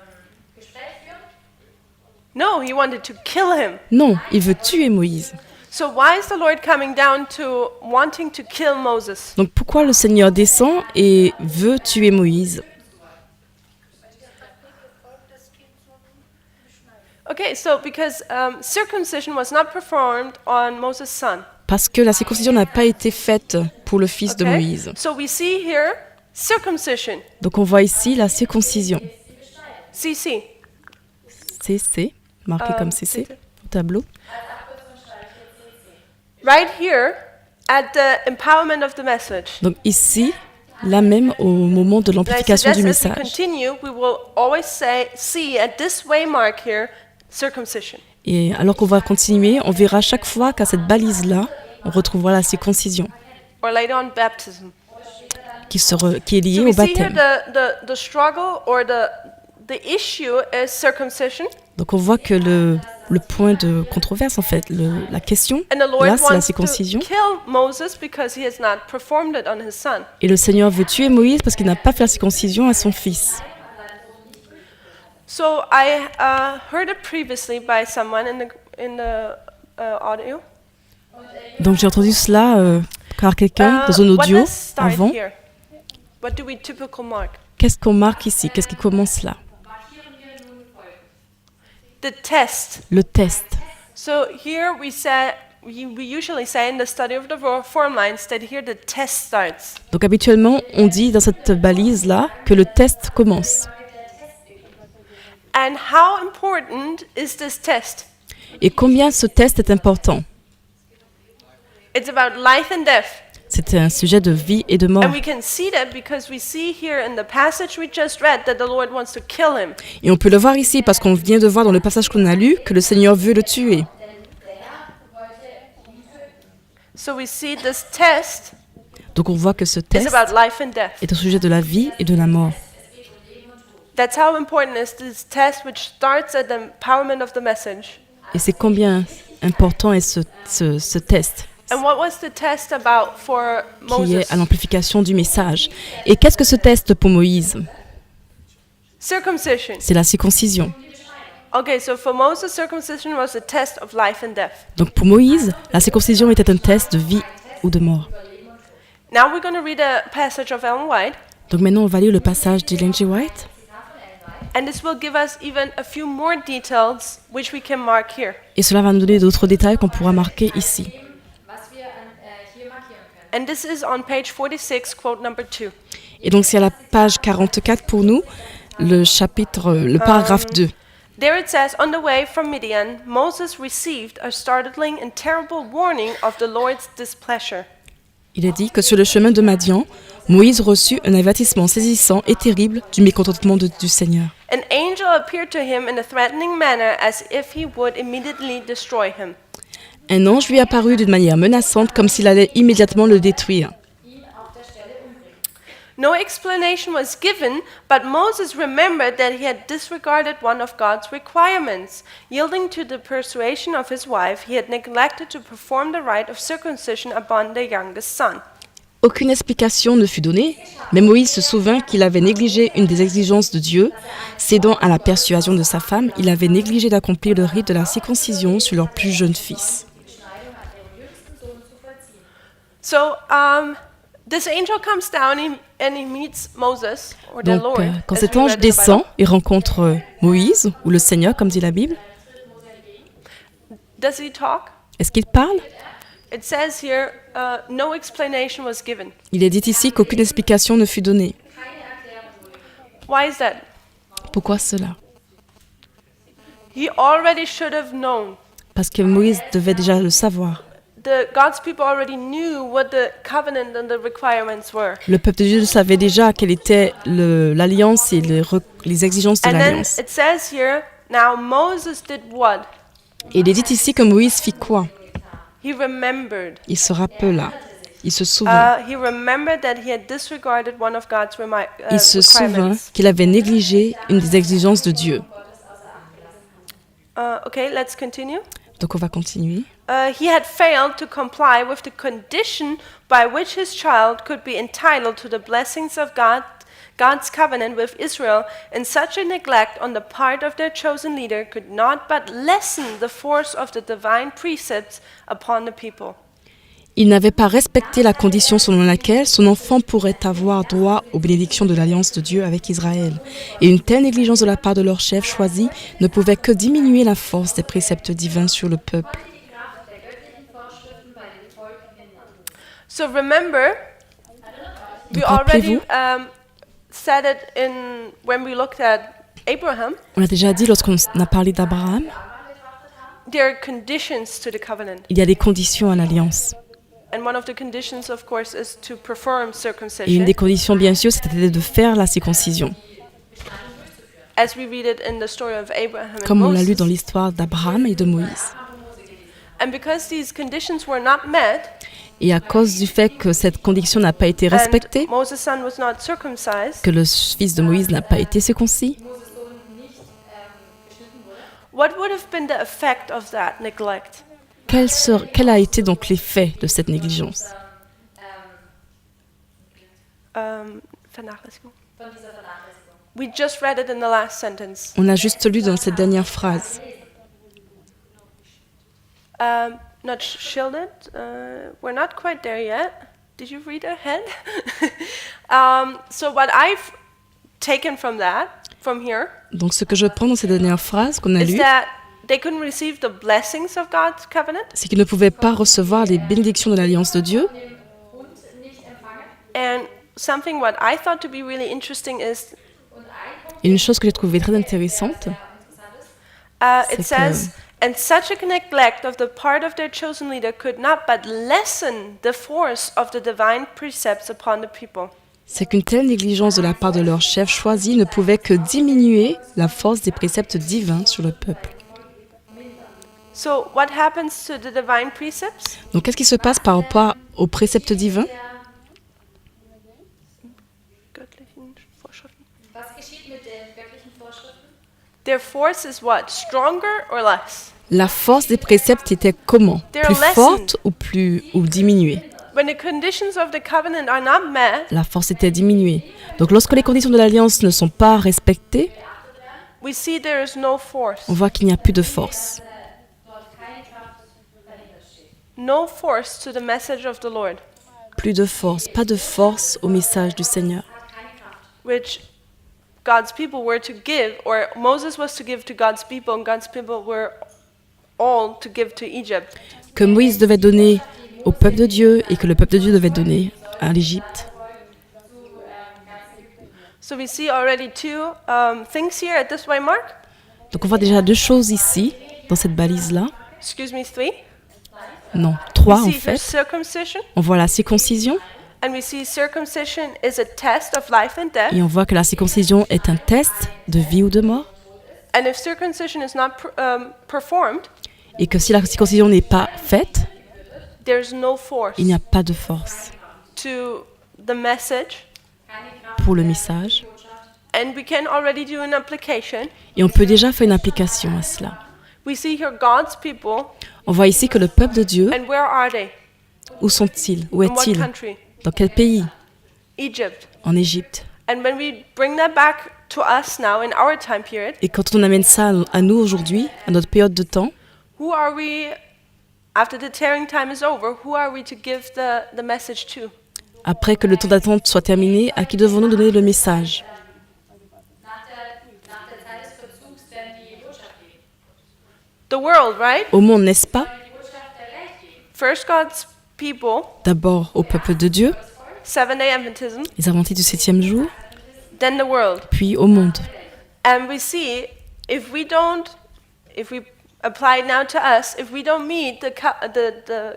No, he wanted to kill him. Non, il veut tuer Moïse. So why is the Lord coming down to wanting to kill Moses? Donc pourquoi le Seigneur descend et veut tuer Moïse? Okay, so because circumcision was not performed on Moses' son. Parce que la circoncision n'a pas été faite pour le fils de Okay? Moïse. So we see here circumcision, Donc on voit ici la circoncision. CC. CC, marqué comme CC au tableau. Right here at the empowerment of the message. Donc ici, là même au moment de And I l'amplification du suggest as we message. continue, we will always see at this waymark here circumcision. Et alors qu'on va continuer, on verra chaque fois qu'à cette balise-là, on retrouvera la circoncision Or later on baptism. qui est liée So au we see here baptême. the struggle or the issue is circumcision. Donc on voit que le point de controverse, en fait, la question, And the Lord là, c'est la wants to circoncision. kill Moses because he has not performed it on his son. Et le Seigneur veut tuer Moïse parce qu'il n'a pas fait la circoncision à son fils. So I heard it previously by someone in the audio. Donc j'ai entendu cela par quelqu'un dans un What audio does start avant. here? What do we typical mark? Qu'est-ce qu'on marque ici? Qu'est-ce qui commence là? The test. Le test. So here we usually say in the study of the form lines that here the test starts. Donc habituellement, on dit dans cette balise-là que le test commence. And how important is this test? Et combien ce test est important? It's about life and death. C'était un sujet de vie et de mort. And we can see that because we see here in the passage we just read that the Lord wants to kill him. Et on peut le voir ici parce qu'on vient de voir dans le passage qu'on a lu que le Seigneur veut le tuer. So we see this test Donc on voit que ce is test about life and death. est au sujet de la vie et de la mort. That's how important is this test, which starts at the empowerment of the message. Et c'est combien important est ce test And what was the test about for qui Moses? est à l'amplification du message. Et qu'est-ce que ce test pour Moïse? Circumcision. C'est la circoncision. Okay, so for Moses, circumcision was a test of life and death. Donc pour Moïse, la circoncision était un test de vie ou de mort. Now we're going to read a passage of Ellen White, Donc maintenant on va lire le passage d'Ellen G. White. and this will give us even a few more details which we can mark here. Et cela va nous donner d'autres détails qu'on pourra marquer ici. was wir hier markieren können. And this is on page 46, quote number 2. Et donc c'est à la page 44 pour nous, le paragraphe 2. There it says, on the way from Midian, Moses received a startling and terrible warning of the Lord's displeasure. Il est dit que sur le chemin de Madian, Moïse reçut un avertissement saisissant et terrible du mécontentement du Seigneur. An angel appeared to him in a threatening manner as if he would immediately destroy him. Un ange lui apparut d'une manière menaçante comme s'il allait immédiatement le détruire. No explanation was given, but Moses remembered that he had disregarded one of God's requirements. Yielding to the persuasion of his wife, he had neglected to perform the rite of circumcision upon their youngest son. Aucune explication ne fut donnée, mais Moïse se souvint qu'il avait négligé une des exigences de Dieu. Cédant à la persuasion de sa femme, il avait négligé d'accomplir le rite de la circoncision sur leur plus jeune fils. So, this angel comes down and he meets Moses, or the Donc, Lord. quand as cet we ange read in the descend Bible. et rencontre Moïse, ou le Seigneur, comme dit la Bible, Does he talk? est-ce qu'il parle? It says here, no explanation was given. Il est dit ici qu'aucune explication ne fut donnée. Why is that? Pourquoi cela? He already should have known. Parce que Moïse devait déjà le savoir. God's people already knew what the covenant and the requirements were. Le peuple de Dieu savait déjà quelle était l'alliance et les exigences de And then l'alliance. it says here, now Moses did what? Et il est dit ici que Moïse fit quoi? He remembered. Il se rappela, il se souvint. He remembered that he had disregarded one of God's Il se souvint requirements. qu'il avait négligé une des exigences de Dieu. Okay, let's continue. Donc on va continuer. He had failed to comply with the condition by which his child could be entitled to the blessings of God's covenant with Israel, and such a neglect on the part of their chosen leader could not but lessen the force of the divine precepts upon the people. Il n'avait pas respecté la condition selon laquelle son enfant pourrait avoir droit aux bénédictions de l'alliance de Dieu avec Israël. Et une telle négligence de la part de leur chef choisi ne pouvait que diminuer la force des préceptes divins sur le peuple. So remember, we Donc already rappelez-vous, said it when we looked at Abraham. on a déjà dit lorsqu'on a parlé d'Abraham, There are conditions to the covenant, il y a des conditions à l'alliance. and one of the conditions, of course, is to perform Et une circumcision, des conditions, bien sûr, c'était de faire la circoncision. as we read it in the story of Abraham and Comme on l'a lu Moses. dans l'histoire d'Abraham et de Moïse. And because these conditions were not met, Et à cause du fait que cette condition n'a pas été respectée, and Moses' son was not circumcised, que le fils de Moïse n'a pas été circoncis, what would have been the effect of that neglect? quel a été donc l'effet de cette négligence? Vernachlässigung. We just read it in the last sentence. On a juste lu dans cette dernière phrase. Not shielded. We're not quite there yet. Did you read ahead? So what I've taken from here, Donc ce que je prends dans cette dernière phrase qu'on a is lue, that they couldn't receive the blessings of God's covenant, c'est qu'ils ne pouvaient pas recevoir les bénédictions de l'alliance de Dieu. and something what I thought to be really interesting is Et une chose que j'ai trouvée très intéressante, it C'est says, And such a neglect of the part of their chosen leader could not but lessen the force of the divine precepts upon the people. C'est qu'une telle négligence de la part de leur chef choisi ne pouvait que diminuer la force des préceptes divins sur le peuple. So, what happens to the divine precepts? Donc qu'est-ce qui se passe par rapport aux préceptes divins? Göttlichen Vorschriften. Was geschieht mit den göttlichen Vorschriften? Their force is what? Stronger or less? La force des préceptes était comment? Plus forte ou diminuée? When the conditions of the covenant are not met, La force était diminuée. Donc lorsque les conditions de l'alliance ne sont pas respectées, we see there is no force. on voit qu'il n'y a plus de force. No force to the message of the Lord, Plus de force, pas de force au message du Seigneur. which God's people were to give, or Moses was to give to God's people, and God's people were all to give to Egypt. Que Moïse devait donner au peuple de Dieu et que le peuple de Dieu devait donner à l'Égypte. So we see already two things here at this way mark. Donc on voit déjà deux choses ici, dans cette balise-là. Excuse me, three. Non, trois en We see here fait. circumcision, On voit la circoncision and we see circumcision is a test of life and death. et on voit que la circoncision est un test de vie ou de mort. And if circumcision is not performed, Et que si la circoncision n'est pas faite, there's no force il n'y a pas de force to the message. pour le message. And we can already do an application. Et on peut déjà faire une application à cela. We see here God's people, On voit ici que le peuple de Dieu, and where are they? où sont-ils? Où In what est-il? country? Dans quel pays? Egypt. En Égypte. And when we bring that back to us now in our time period, Et quand on amène ça à nous aujourd'hui, à notre période de temps, who are we, after the tearing time is over, who are we to give the message to? après que le temps d'attente soit terminé, à qui devons-nous donner le message? Nach der Zeit des Verzugs werden die Botschaft geben. The world, right? Au monde, n'est-ce pas? Die Botschaft der Welt geben. First God's people, D'abord au peuple de Dieu, 7-day Adventism, les Adventistes du 7e jour, then the world. puis au monde. And we see if we apply it now to us, if we don't meet the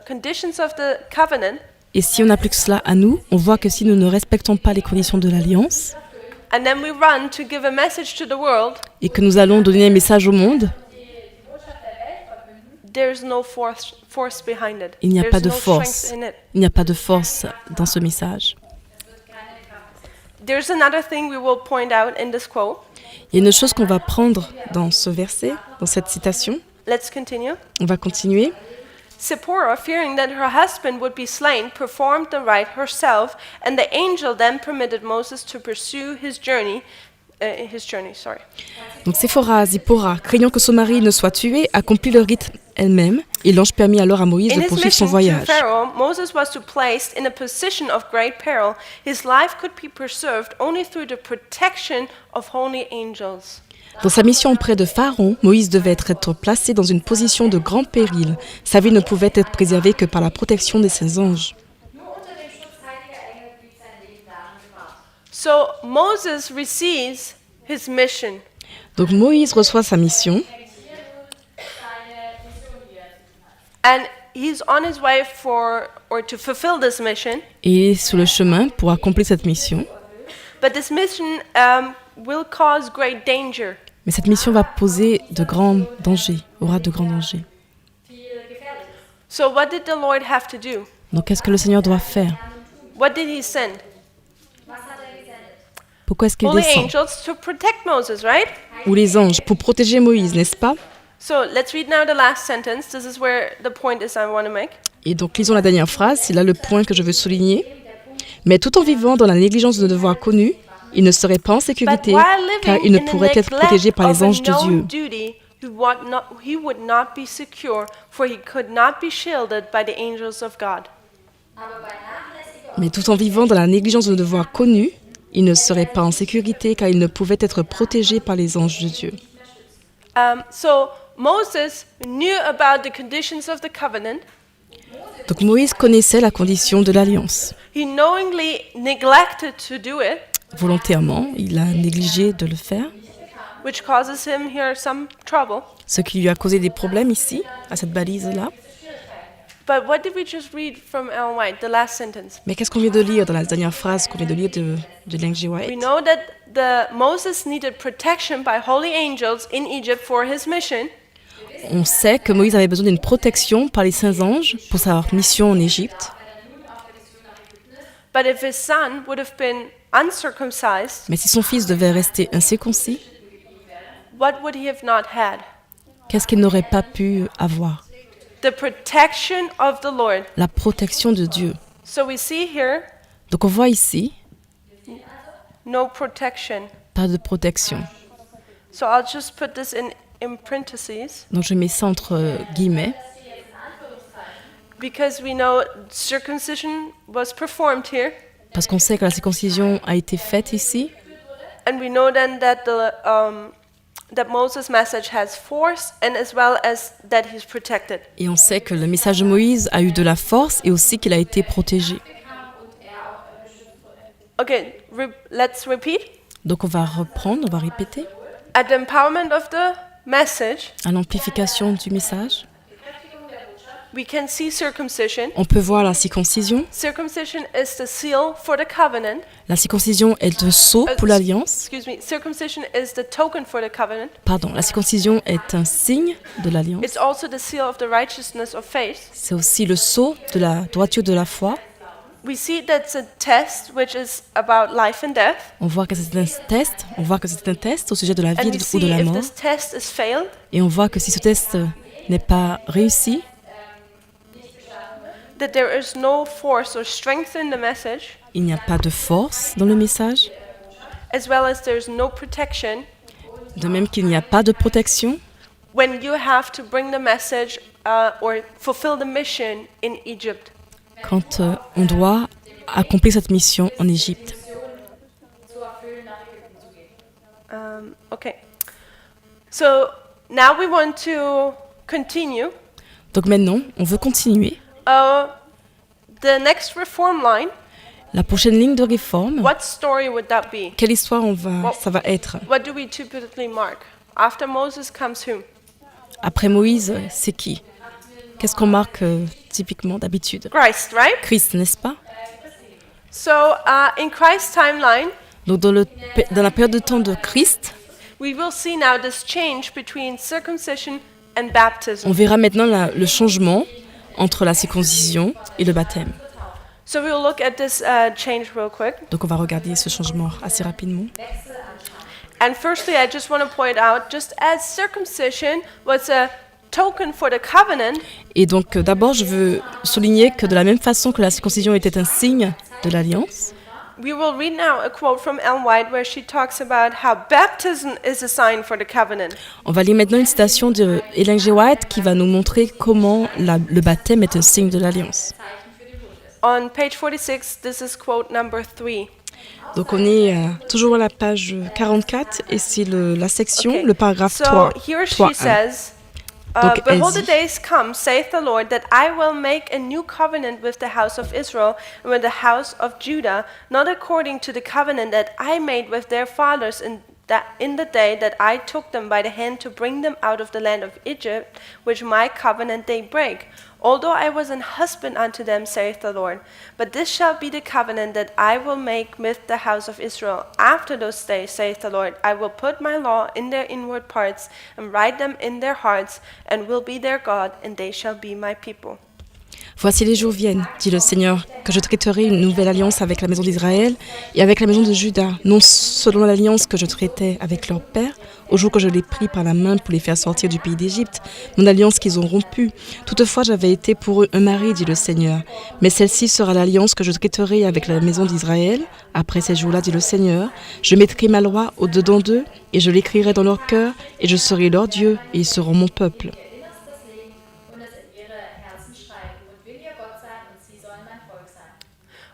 conditions of the covenant, Et si on applique cela à nous, on voit que si nous ne respectons pas les conditions de l'alliance and then we run to give a message to the world, et que nous allons donner un message au monde, there's no force behind it. il n'y a There's pas de no force. strength in it. Il n'y a pas de force dans ce message. There's another thing we will point out in this quote. Il y a une chose qu'on va prendre dans ce verset, dans cette citation. Let's continue. On va continuer. Zipporah, fearing that her husband would be slain, performed the rite herself, and the angel then permitted Moses to pursue his journey. Donc Zipporah, craignant que son mari ne soit tué, accomplit le rite elle-même, et l'ange permit alors à Moïse In de his poursuivre son mission to voyage. Pharaoh, Moses was to placed in a position of great peril. His life could be preserved only through the protection of holy angels. Dans sa mission auprès de Pharaon, Moïse devait être placé dans une position de grand péril. Sa vie ne pouvait être préservée que par la protection de ses anges. Nur unter dem Schutz heiliger Engel blieb sein Leben darin gewahrt. So Moses receives his mission. Donc Moïse reçoit sa mission, And he's on his way to fulfill this mission. et il est sur le chemin pour accomplir cette mission. But this mission will cause great danger. Mais cette mission va poser de grands dangers, aura de grands dangers. So what did the Lord have to do? Donc qu'est-ce que le Seigneur doit faire? What did he send? Was hat gesendet? Pourquoi est-ce qu'il Holy descend? angels to protect Moses, right? Ou les anges, pour protéger Moïse, n'est-ce pas? So let's read now the last sentence. This is where the point is I want to make. Et donc lisons la dernière phrase, c'est là le point que je veux souligner. Mais tout en vivant dans la négligence de devoirs connus, il ne serait pas en But sécurité, while car living il ne in the pourrait être protégé neglect par les of a anges de known Dieu. duty, he would not be secure, for he could not be shielded by the angels of God. Aber bei nachlässiger Mais tout en vivant dans la négligence de devoirs connus, il ne serait pas en sécurité, car il ne pouvait être protégé par les anges de Dieu. So Moses knew about the conditions of the covenant. Donc Moïse connaissait la condition de l'alliance. He knowingly neglected to do it, Volontairement, il a négligé de le faire. which causes him here some trouble. ce qui lui a causé des problèmes ici, à cette balise-là. But what did we just read from Ellen White, the last sentence? Mais qu'est-ce qu'on vient de lire dans la dernière phrase qu'on vient de lire de Ellen G. We White? know that Moses needed protection by holy angels in Egypt for his mission. On sait que Moïse avait besoin d'une protection par les saints anges pour sa mission en Égypte. But if his son would have been uncircumcised, Mais si son fils devait rester incirconcis, what would he have not had? qu'est-ce qu'il n'aurait pas pu avoir? The protection of the Lord. La protection de Dieu. So we see here Donc on voit ici, no protection. pas de protection. So I'll just put this in parentheses Donc je mets ça entre guillemets, because we know circumcision was performed here, parce qu'on sait que la circoncision a été faite ici, and we know then that that Moses' message has force, and as well as that he's protected. et on sait que le message de Moïse a eu de la force et aussi qu'il a été protégé. Okay, let's repeat. Donc on va reprendre, on va répéter. At the empowerment of the message, À l'amplification du message, we can see circumcision. on peut voir la circoncision. Circumcision is the seal for the covenant. La circoncision est un sceau pour l'alliance. Excuse me. Circumcision is the token for the covenant. Pardon, la circoncision est un signe de l'alliance. It's also the seal of the righteousness of faith. C'est aussi le sceau de la droiture de la foi. We see that's a test which is about life and death. On voit que c'est un test. On voit que c'est un test au sujet de la vie And we ou see de la if mort. this test is failed, Et on voit que si ce test n'est pas réussi, that there is no force or strength in the message, il n'y a pas de force dans le message. as well as there's no protection De même qu'il n'y a pas de protection when you have to bring the message or fulfill the mission in Egypt. quand on doit accomplir cette mission en Égypte. Okay. So now we want to continue. Donc maintenant, on veut continuer. The next reform line, La prochaine ligne de réforme, what story would that be? quelle histoire ça va être? What do we typically mark? After Moses comes whom? Après Moïse, c'est qui? Qu'est-ce qu'on marque typiquement d'habitude? Christ, right? Christ, n'est-ce pas? So in Christ's timeline, Donc dans la période de temps de Christ, we will see now this change between circumcision and baptism. on verra maintenant le changement entre la circoncision et le baptême. So we'll look at this change real quick. Donc on va regarder ce changement assez rapidement. And firstly, I just want to point out, just as circumcision was a token for the covenant, Et donc d'abord, je veux souligner que de la même façon que la circoncision était un signe de l'alliance, we will read now a quote from Ellen White where she talks about how baptism is a sign for the covenant. on va lire maintenant une citation de Ellen G. White qui va nous montrer comment le baptême est un signe de l'alliance. On page 46, this is quote number 3. Donc on est toujours à la page 44 et c'est la section, Okay. le paragraphe So 3. here she 3.1. says, Donc, elle Behold, the dit- days come, saith the Lord, that I will make a new covenant with the house of Israel and with the house of Judah, not according to the covenant that I made with their fathers in the day that I took them by the hand to bring them out of the land of Egypt, which my covenant they break. Although I was an husband unto them, saith the Lord. But this shall be the covenant that I will make with the house of Israel. After those days, saith the Lord, I will put my law in their inward parts, and write them in their hearts, and will be their God, and they shall be my people. Voici les jours viennent, dit le Seigneur, que je traiterai une nouvelle alliance avec la maison d'Israël et avec la maison de Juda, non selon l'alliance que je traitais avec leur père, au jour que je les pris par la main pour les faire sortir du pays d'Égypte, mon alliance qu'ils ont rompue. Toutefois, j'avais été pour eux un mari, dit le Seigneur. Mais celle-ci sera l'alliance que je traiterai avec la maison d'Israël. Après ces jours-là, dit le Seigneur, je mettrai ma loi au-dedans d'eux, et je l'écrirai dans leur cœur, et je serai leur Dieu, et ils seront mon peuple. Und es in ihre Herzen schreiben und will ihr Gott sein und sie sollen mein Volk sein.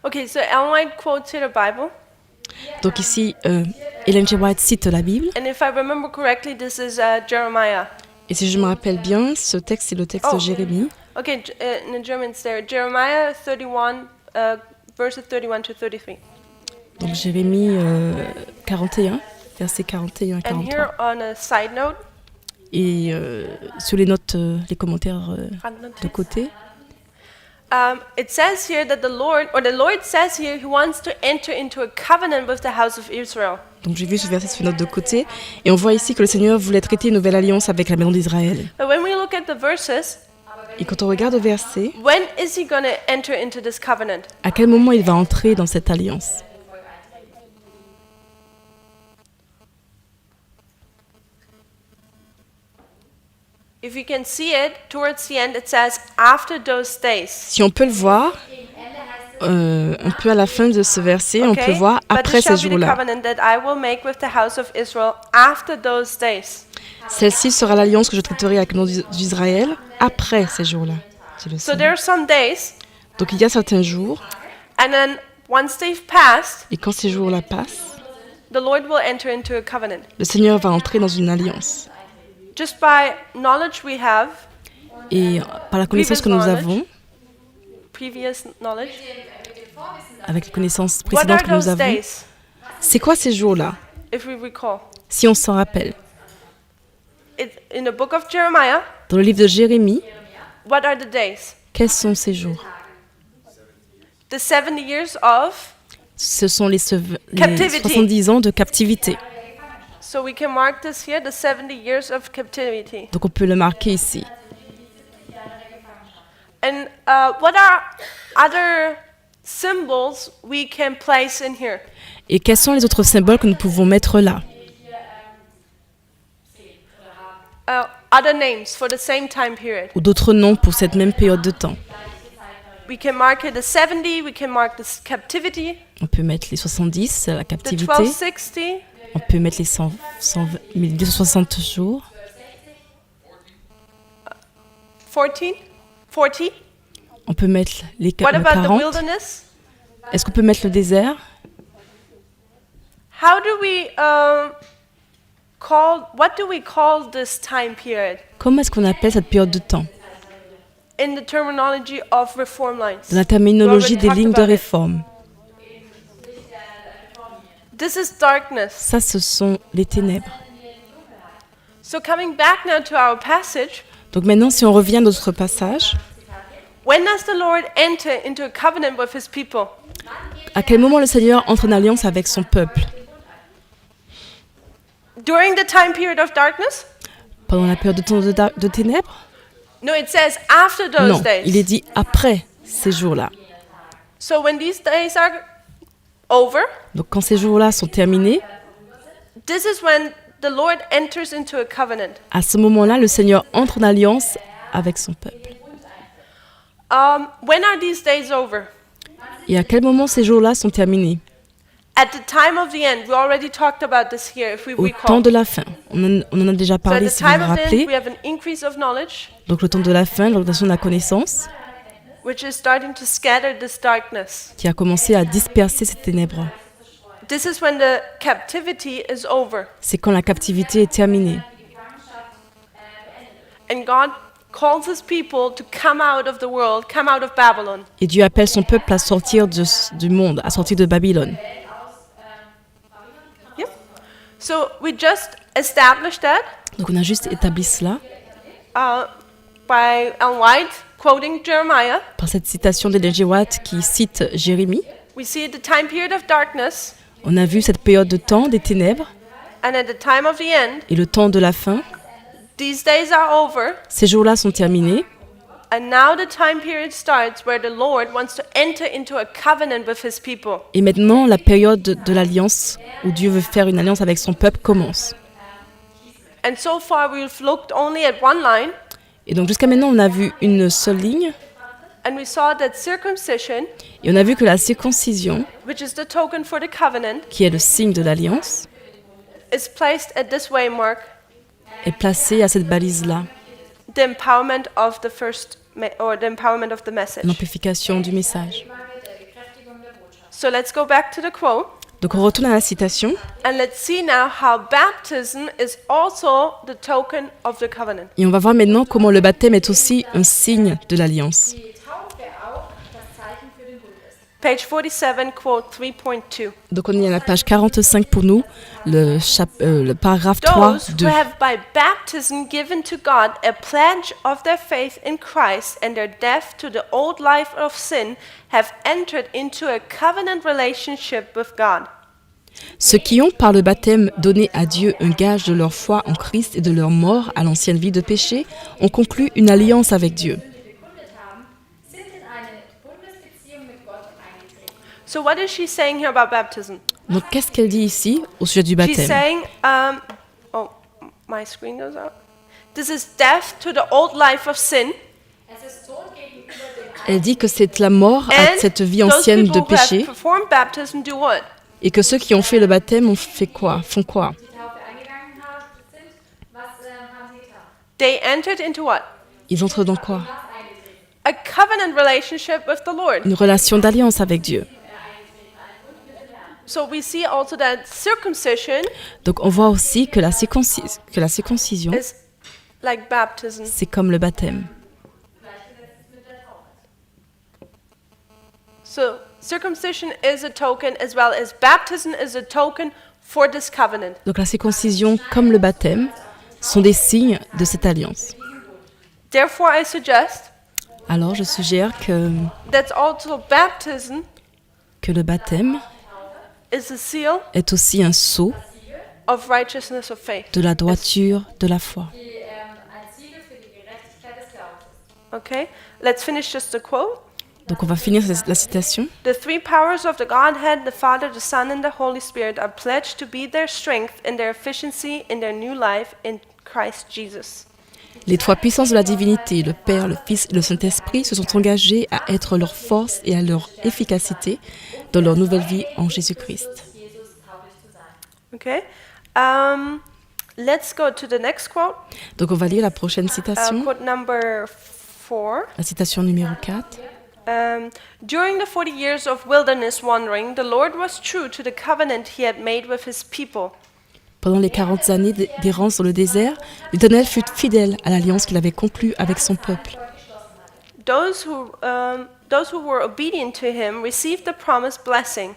Okay, so Ellen White quotes here the Bible, Donc ici, Ellen G. White cite la Bible. and if I remember correctly, this is Jeremiah. Et si je me rappelle bien, ce texte, c'est le texte de Jérémie. Okay, in the German it's there. Jeremiah 31, verses 31 to 33. Donc Jérémie 41. versets 41 à And here 43. on a side note, Et sur les notes, les commentaires de côté, it says here that the Lord says here he wants to enter into a covenant with the house of Israel. donc j'ai vu ce verset sur les notes de côté, et on voit ici que le Seigneur voulait traiter une nouvelle alliance avec la maison d'Israël. But when we look at the verses, Et quand on regarde au verset, when is he going to enter into this covenant? à quel moment il va entrer dans cette alliance? If you can see it, towards the end it says, after those days. Si on peut le voir, un peu à la fin de ce verset, on peut voir But après this shall ces be the jours-là. covenant that I will make with the house of Israel after those days. Celle-ci sera l'alliance que je traiterai avec le nom d'Israël après ces jours-là. dit le So Seigneur. there are some days, Donc il y a certains jours, and then once they've passed, et quand ces jours-là passent, the Lord will enter into a covenant. le Seigneur va entrer dans une alliance. Just by knowledge we have, Et par la connaissance que nous avons, previous knowledge, avec les connaissances what are précédentes que nous those avons, days, c'est quoi ces jours-là, if we recall? si on s'en rappelle? In the book of Jeremiah, Dans le livre de Jérémie, what are the days? quels sont ces jours? The 70 years of, Ce sont les Captivity. 70 ans de captivité. so we can mark this here, the 70 years of captivity. Donc on peut le marquer ici. And what are other symbols we can place in here? Et quels sont les autres symboles que nous pouvons mettre là? Other names for the same time period. Ou d'autres noms pour cette même période de temps? We can mark here the 70, we can mark the captivity, On peut mettre les 70, la the captivité. 1260, On peut mettre les 1260 jours. 40. On peut mettre les What about the 40. wilderness? Est-ce qu'on peut mettre le désert? How do we what do we call this time period Comment est-ce qu'on appelle cette période de temps? in the terminology of reform lines? Dans la terminologie We des already lignes de talked about it. réforme. This is darkness. Ça, ce sont les ténèbres. So coming back now to our passage, Donc maintenant, si on revient à notre passage, when does the Lord enter into a covenant with his people? à quel moment le Seigneur entre en alliance avec son peuple? During the time period of darkness? Pendant la période de temps de ténèbres? No, it says after those Non, days. il est dit après ces jours-là. So when these days are over, Donc quand ces jours-là sont terminés, this is when the Lord enters into a covenant. à ce moment-là, le Seigneur entre en alliance avec son peuple. When are these days over? Et à quel moment ces jours-là sont terminés? At the time of the end. We already talked about this here, if we Au recall. temps de la fin. On en a déjà So at parlé, the si vous time vous of the end, rappelez. we have an increase of knowledge, Donc le temps de la fin, l'augmentation de la connaissance, which is starting to scatter this darkness. qui a commencé à disperser ces ténèbres. This is when the captivity is over. C'est quand la captivité est terminée. And God calls his people to come out of the world, come out of Babylon. Et Dieu appelle son peuple à sortir du monde, à sortir de Babylone. Yep. So we just established that Donc on a juste établi cela by Ellen White quoting Jeremiah. par cette citation d'Ellen G. White qui cite Jérémie. We see the time period of darkness, On a vu cette période de temps des ténèbres and at the time of the end, et le temps de la fin. these days are over, Ces jours-là sont terminés and now the time period starts where the Lord wants to enter into a covenant with his people. et maintenant la période de l'alliance où Dieu veut faire une alliance avec son peuple commence. And so far we've looked only at one line, Et donc jusqu'à maintenant on a vu une seule ligne and we saw that circumcision, et on a vu que la circoncision, which is the token for the covenant, qui est le signe de l'alliance, is placed at this waymark, est placée à cette balise-là, the empowerment of the or the empowerment of the message. l'amplification du message. So let's go back to the quote, Donc on retourne à la citation and let's see now how baptism is also the token of the covenant. et on va voir maintenant comment le baptême est aussi un signe de l'alliance. Die Taufe auch das Zeichen für den Bund ist. Page 47, quote 3.2. Donc on est à la page 45 pour nous, le paragraphe 3, Those 2. who have by baptism given to God a pledge of their faith in Christ and their death to the old life of sin have entered into a covenant relationship with God. Ceux qui ont, par le baptême, donné à Dieu un gage de leur foi en Christ et de leur mort à l'ancienne vie de péché, ont conclu une alliance avec Dieu. Gegründet haben, sind in eine Bundesbeziehung mit Gott eingetreten. So what is she saying here about baptism? Donc qu'est-ce qu'elle dit ici au sujet du She's baptême? saying, oh, my screen goes out. This is death to the old life of sin. Es ist Tod gegenüber dem Elle dit que c'est la mort à And cette vie those ancienne de people who have péché performed baptism do what? et que ceux qui ont fait le baptême ont fait quoi? Font quoi? die Taufe eingegangen sind. Was haben sie getan? They entered into what? Ils entrent dans quoi? Was eingetreten. A covenant relationship with the Lord. Une relation d'alliance avec Dieu. So we see also that circumcision Donc on voit aussi que la circoncision, is like baptism. c'est comme le baptême. So circumcision is a token as well as baptism is a token for this covenant. Donc la circoncision comme le baptême sont des signes de cette alliance. Therefore, I suggest Alors je suggère that also baptism que le baptême is a seal est aussi un sceau of righteousness of faith. de la droiture de la foi. Die ein Siegel für die Gerechtigkeit des Glaubens ist. Okay, let's finish just the quote. Donc on va finir la citation. The three powers of the Godhead, the Father, the Son, and the Holy Spirit, are pledged to be their strength and their efficiency in their new life in Christ Jesus. Les trois puissances de la divinité, le Père, le Fils et le Saint-Esprit, se sont engagés à être leur force et à leur efficacité dans leur nouvelle vie en Jésus-Christ. Jesus tauglich zu sein. Okay, let's go to the next quote. Donc on va lire la prochaine citation, Quote number 4. la citation numéro 4. During the 40 years of wilderness wandering, the Lord was true to the covenant he had made with his people. Pendant les 40 années d'errance dans le désert, l'Éternel fut fidèle à l'alliance qu'il avait conclue avec son peuple. Those who were obedient to him received the promised blessing.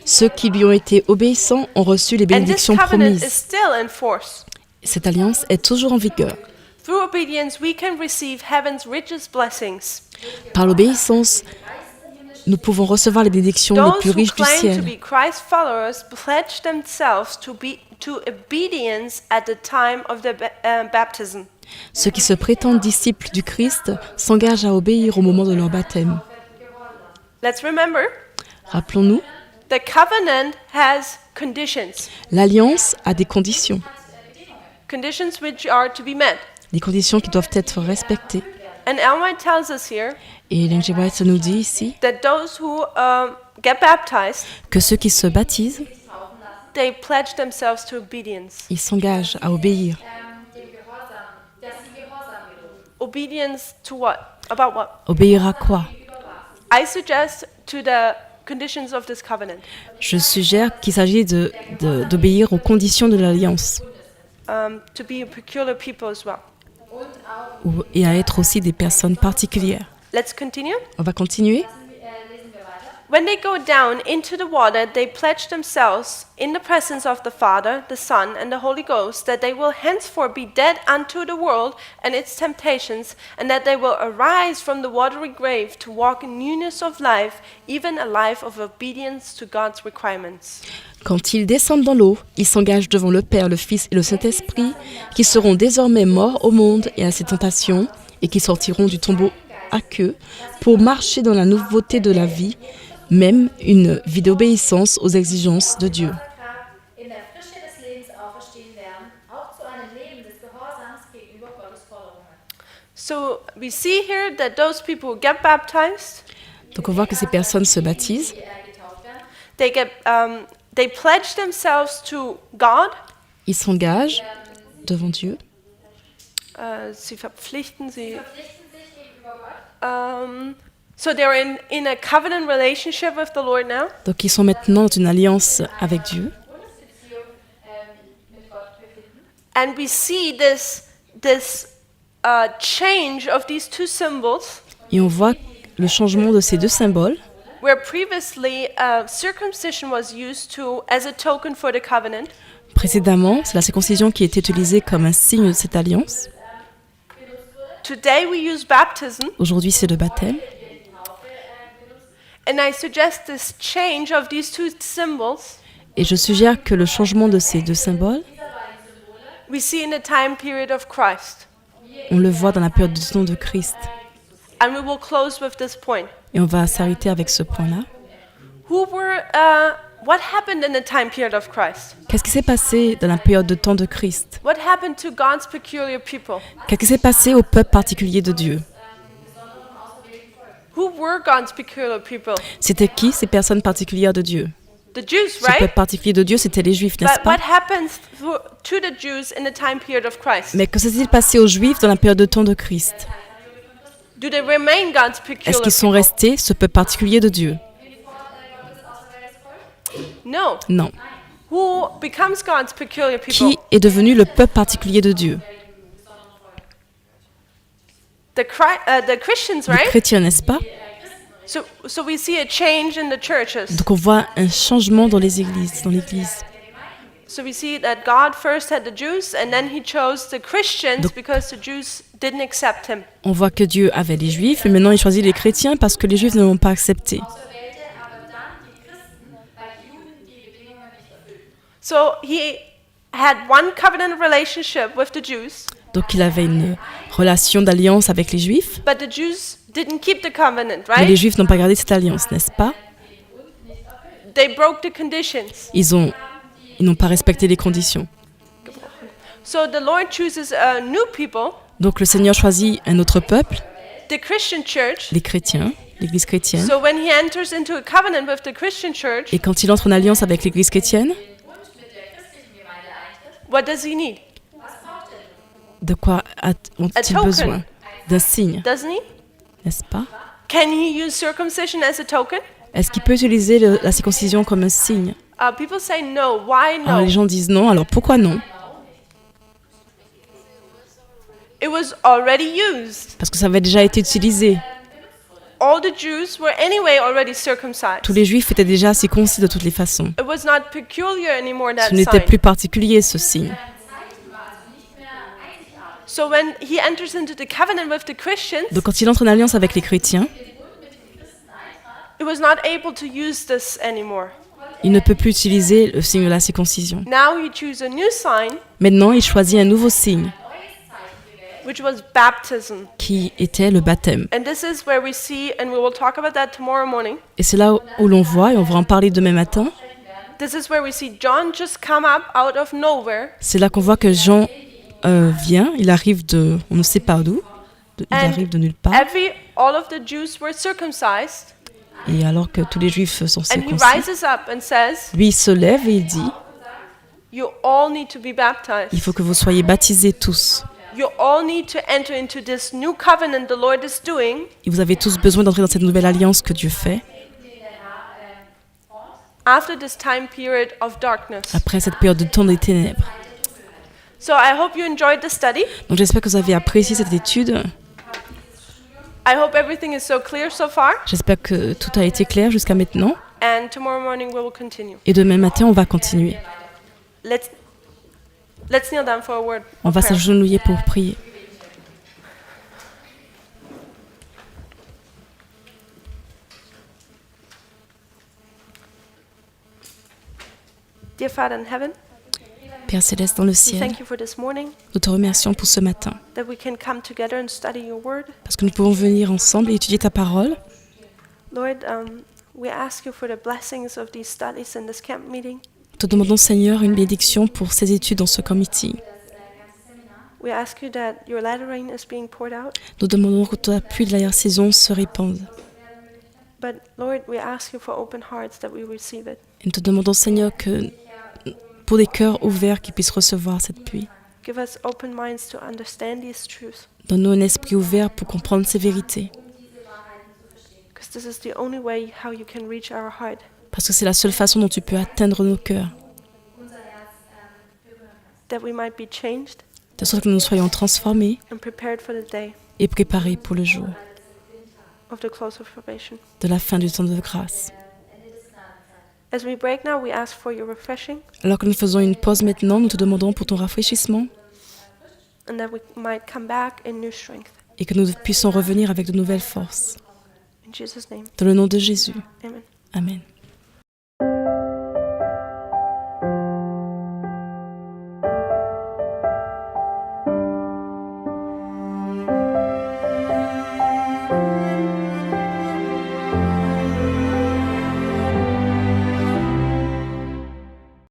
Ceux qui lui ont été obéissants ont reçu les And this bénédictions covenant is promises. still in force. Cette alliance est toujours en vigueur. Through obedience, we can receive heaven's richest blessings. Par l'obéissance, nous pouvons recevoir les bénédictions les Those plus who riches du claim to ciel. be Christ followers pledge themselves to obedience at the time of their baptism. Ceux qui se prétendent disciples du Christ s'engagent à obéir au moment de leur baptême. Let's remember, Rappelons-nous, the covenant has conditions, l'alliance a des conditions, conditions which are to be met. des conditions qui doivent être respectées. And Ellen White tells us here Et Ellen G. White nous dit ici that those who get baptized, que ceux qui se baptisent, they pledge themselves to obedience. ils s'engagent à obéir. Dem Gehorsam, dass sie Gehorsam üben. Obedience to what? About what? Obéir à quoi? I suggest to the conditions of this covenant. Je suggère qu'il s'agit d'obéir aux conditions de l'alliance To be a peculiar people as well. et à être aussi des personnes particulières. Let's continue. On va continuer. Lesen wir weiter. When they go down into the water, they pledge themselves in the presence of the Father, the Son, and the Holy Ghost that they will henceforth be dead unto the world and its temptations, and that they will arise from the watery grave to walk in newness of life, even a life of obedience to God's requirements. Quand ils descendent dans l'eau, ils s'engagent devant le Père, le Fils et le Saint-Esprit, qui seront désormais morts au monde et à ses tentations, et qui sortiront du tombeau aqueux pour marcher dans la nouveauté de la vie, même une vie d'obéissance aux exigences de Dieu. In der Frische des Lebens auferstehen werden, auch zu einem Leben des Gehorsams gegenüber Gottes Forderungen. So we see here that those people who get baptized, Donc on voit que ces personnes se baptisent, Die getauft werden, they pledge themselves to God. ils s'engagent devant Dieu, Sie verpflichten sie. verpflichten sich gegenüber Gott. So they're in a covenant relationship with the Lord now. donc ils sont maintenant dans une alliance avec Dieu. Bundesbeziehung mit Gott befinden. And we see this change of these two symbols Et on voit le changement de ces deux symboles where previously circumcision was used as a token for the covenant, Précédemment, c'est la circoncision qui était utilisée comme un signe de cette alliance. today we use baptism. Aujourd'hui, c'est le baptême. And I suggest this change of these two symbols Et je suggère que le changement de ces deux symboles, we see in the time period of Christ. on le voit dans la période du temps de Christ. And we will close with this point. Et on va s'arrêter avec ce point-là. What happened in the time period of Christ? Qu'est-ce qui s'est passé dans la période de temps de Christ? What happened to God's peculiar people? Qu'est-ce qui s'est passé au peuple particulier de Dieu? Who were God's peculiar people? C'était qui ces personnes particulières de Dieu? The Jews, Ce peuple right? particulier de Dieu, c'était les Juifs, n'est-ce But pas? what happens to the Jews in the time period of Christ? Mais que s'est-il passé aux Juifs dans la période de temps de Christ? Do they remain God's Est-ce peculiar qu'ils sont people? restés ce peuple particulier de Dieu? No. Non. Who becomes God's peculiar people? Qui est devenu le peuple particulier de Dieu? The Christians, Les right? chrétiens, n'est-ce pas? So we see a change in the churches. Donc on voit un changement dans les églises, dans l'Église. So we see that God first had the Jews and then he chose the Christians Donc- because the Jews didn't accept him. On voit que Dieu avait les Juifs, et maintenant il choisit les chrétiens parce que les Juifs ne l'ont pas accepté. Auserwählte aber dann die Christen, weil die Juden die Bedingungen nicht erfüllten. So he had one covenant relationship with the Jews, Donc il avait une relation d'alliance avec les Juifs, but the Jews didn't keep the covenant, mais les right? Juifs n'ont pas gardé cette alliance, n'est-ce pas? They broke the conditions. Ils n'ont pas respecté les conditions. So the Lord chooses a new people, Donc le Seigneur choisit un autre peuple, the Christian church. les chrétiens, l'Église chrétienne. So when he enters into a covenant with the Christian church, Et quand il entre en alliance avec l'Église chrétienne, what does he need? de quoi ont-ils token. besoin? D'un signe, Doesn't he? n'est-ce pas? Can he use circumcision as a token? Est-ce qu'il peut utiliser la circoncision comme un signe? People say no. Why Alors les no? gens disent non, alors pourquoi non? It was already used. Parce que ça avait déjà été utilisé. All the Jews were anyway already circumcised. Tous les Juifs étaient déjà circoncis de toutes les façons. It was not peculiar anymore, that Ce n'était sign. plus particulier, ce signe. So when he enters into the covenant with the Christians, Donc quand il entre en alliance avec les chrétiens, he was not able to use this anymore. il ne peut plus utiliser le signe de la circoncision. Now he chooses a new sign, Maintenant, il choisit un nouveau signe, which was baptism. qui était le baptême. And this is where we see, and we will talk about that tomorrow morning. Et c'est là où l'on voit, et on va en parler demain matin, This is where we see John just come up out of nowhere, c'est là qu'on voit que Jean vient, il arrive de, on ne sait pas d'où, il And arrive de nulle part, all of the Jews were circumcised, et alors que tous les Juifs sont and he circoncis, rises up and says, lui il se lève et il dit, you all need to be baptized. il faut que vous soyez baptisés tous. You all need to enter into this new covenant the Lord is doing Et vous avez tous besoin d'entrer dans cette nouvelle alliance que Dieu fait, after this time period of darkness. après cette période de temps des ténèbres. So I hope you enjoyed the study. Donc j'espère que vous avez apprécié cette étude. I hope everything is so clear so far. J'espère que tout a été clair jusqu'à maintenant. And tomorrow morning we will continue. Et demain matin, on va continuer. Let's kneel down for a word. On of va prayer. s'agenouiller pour prier. Dear Father in heaven, Père Céleste dans le we ciel, thank you for this morning, nous te remercions pour ce matin, that we can come together and study your word. parce que nous pouvons venir ensemble et étudier ta parole. Lord, we ask you for the blessings of these studies in this camp meeting. Nous te demandons, Seigneur, une bénédiction pour ces études dans ce comité. We ask you that your latter rain is being poured out. Nous demandons que ta pluie de l'arrière-saison se répande. But Lord, we ask you for open hearts that we receive it. Et nous te demandons, Seigneur, que pour des cœurs ouverts qui puissent recevoir cette pluie. Give us open minds to understand these truths, Donne-nous un esprit ouvert pour comprendre ces vérités. because this is the only way how you can reach our heart. Parce que c'est la seule façon dont tu peux atteindre nos cœurs. That we might be changed De sorte que nous soyons transformés and prepared for the day. et préparés pour le jour. of the close of probation. de la fin du temps de grâce. As we break now, we ask for your refreshing Alors que nous faisons une pause maintenant, nous te demandons pour ton rafraîchissement and that we might come back in new strength. et que nous puissions revenir avec de nouvelles forces. In Jesus' name, Dans le nom de Jésus. amen. Amen.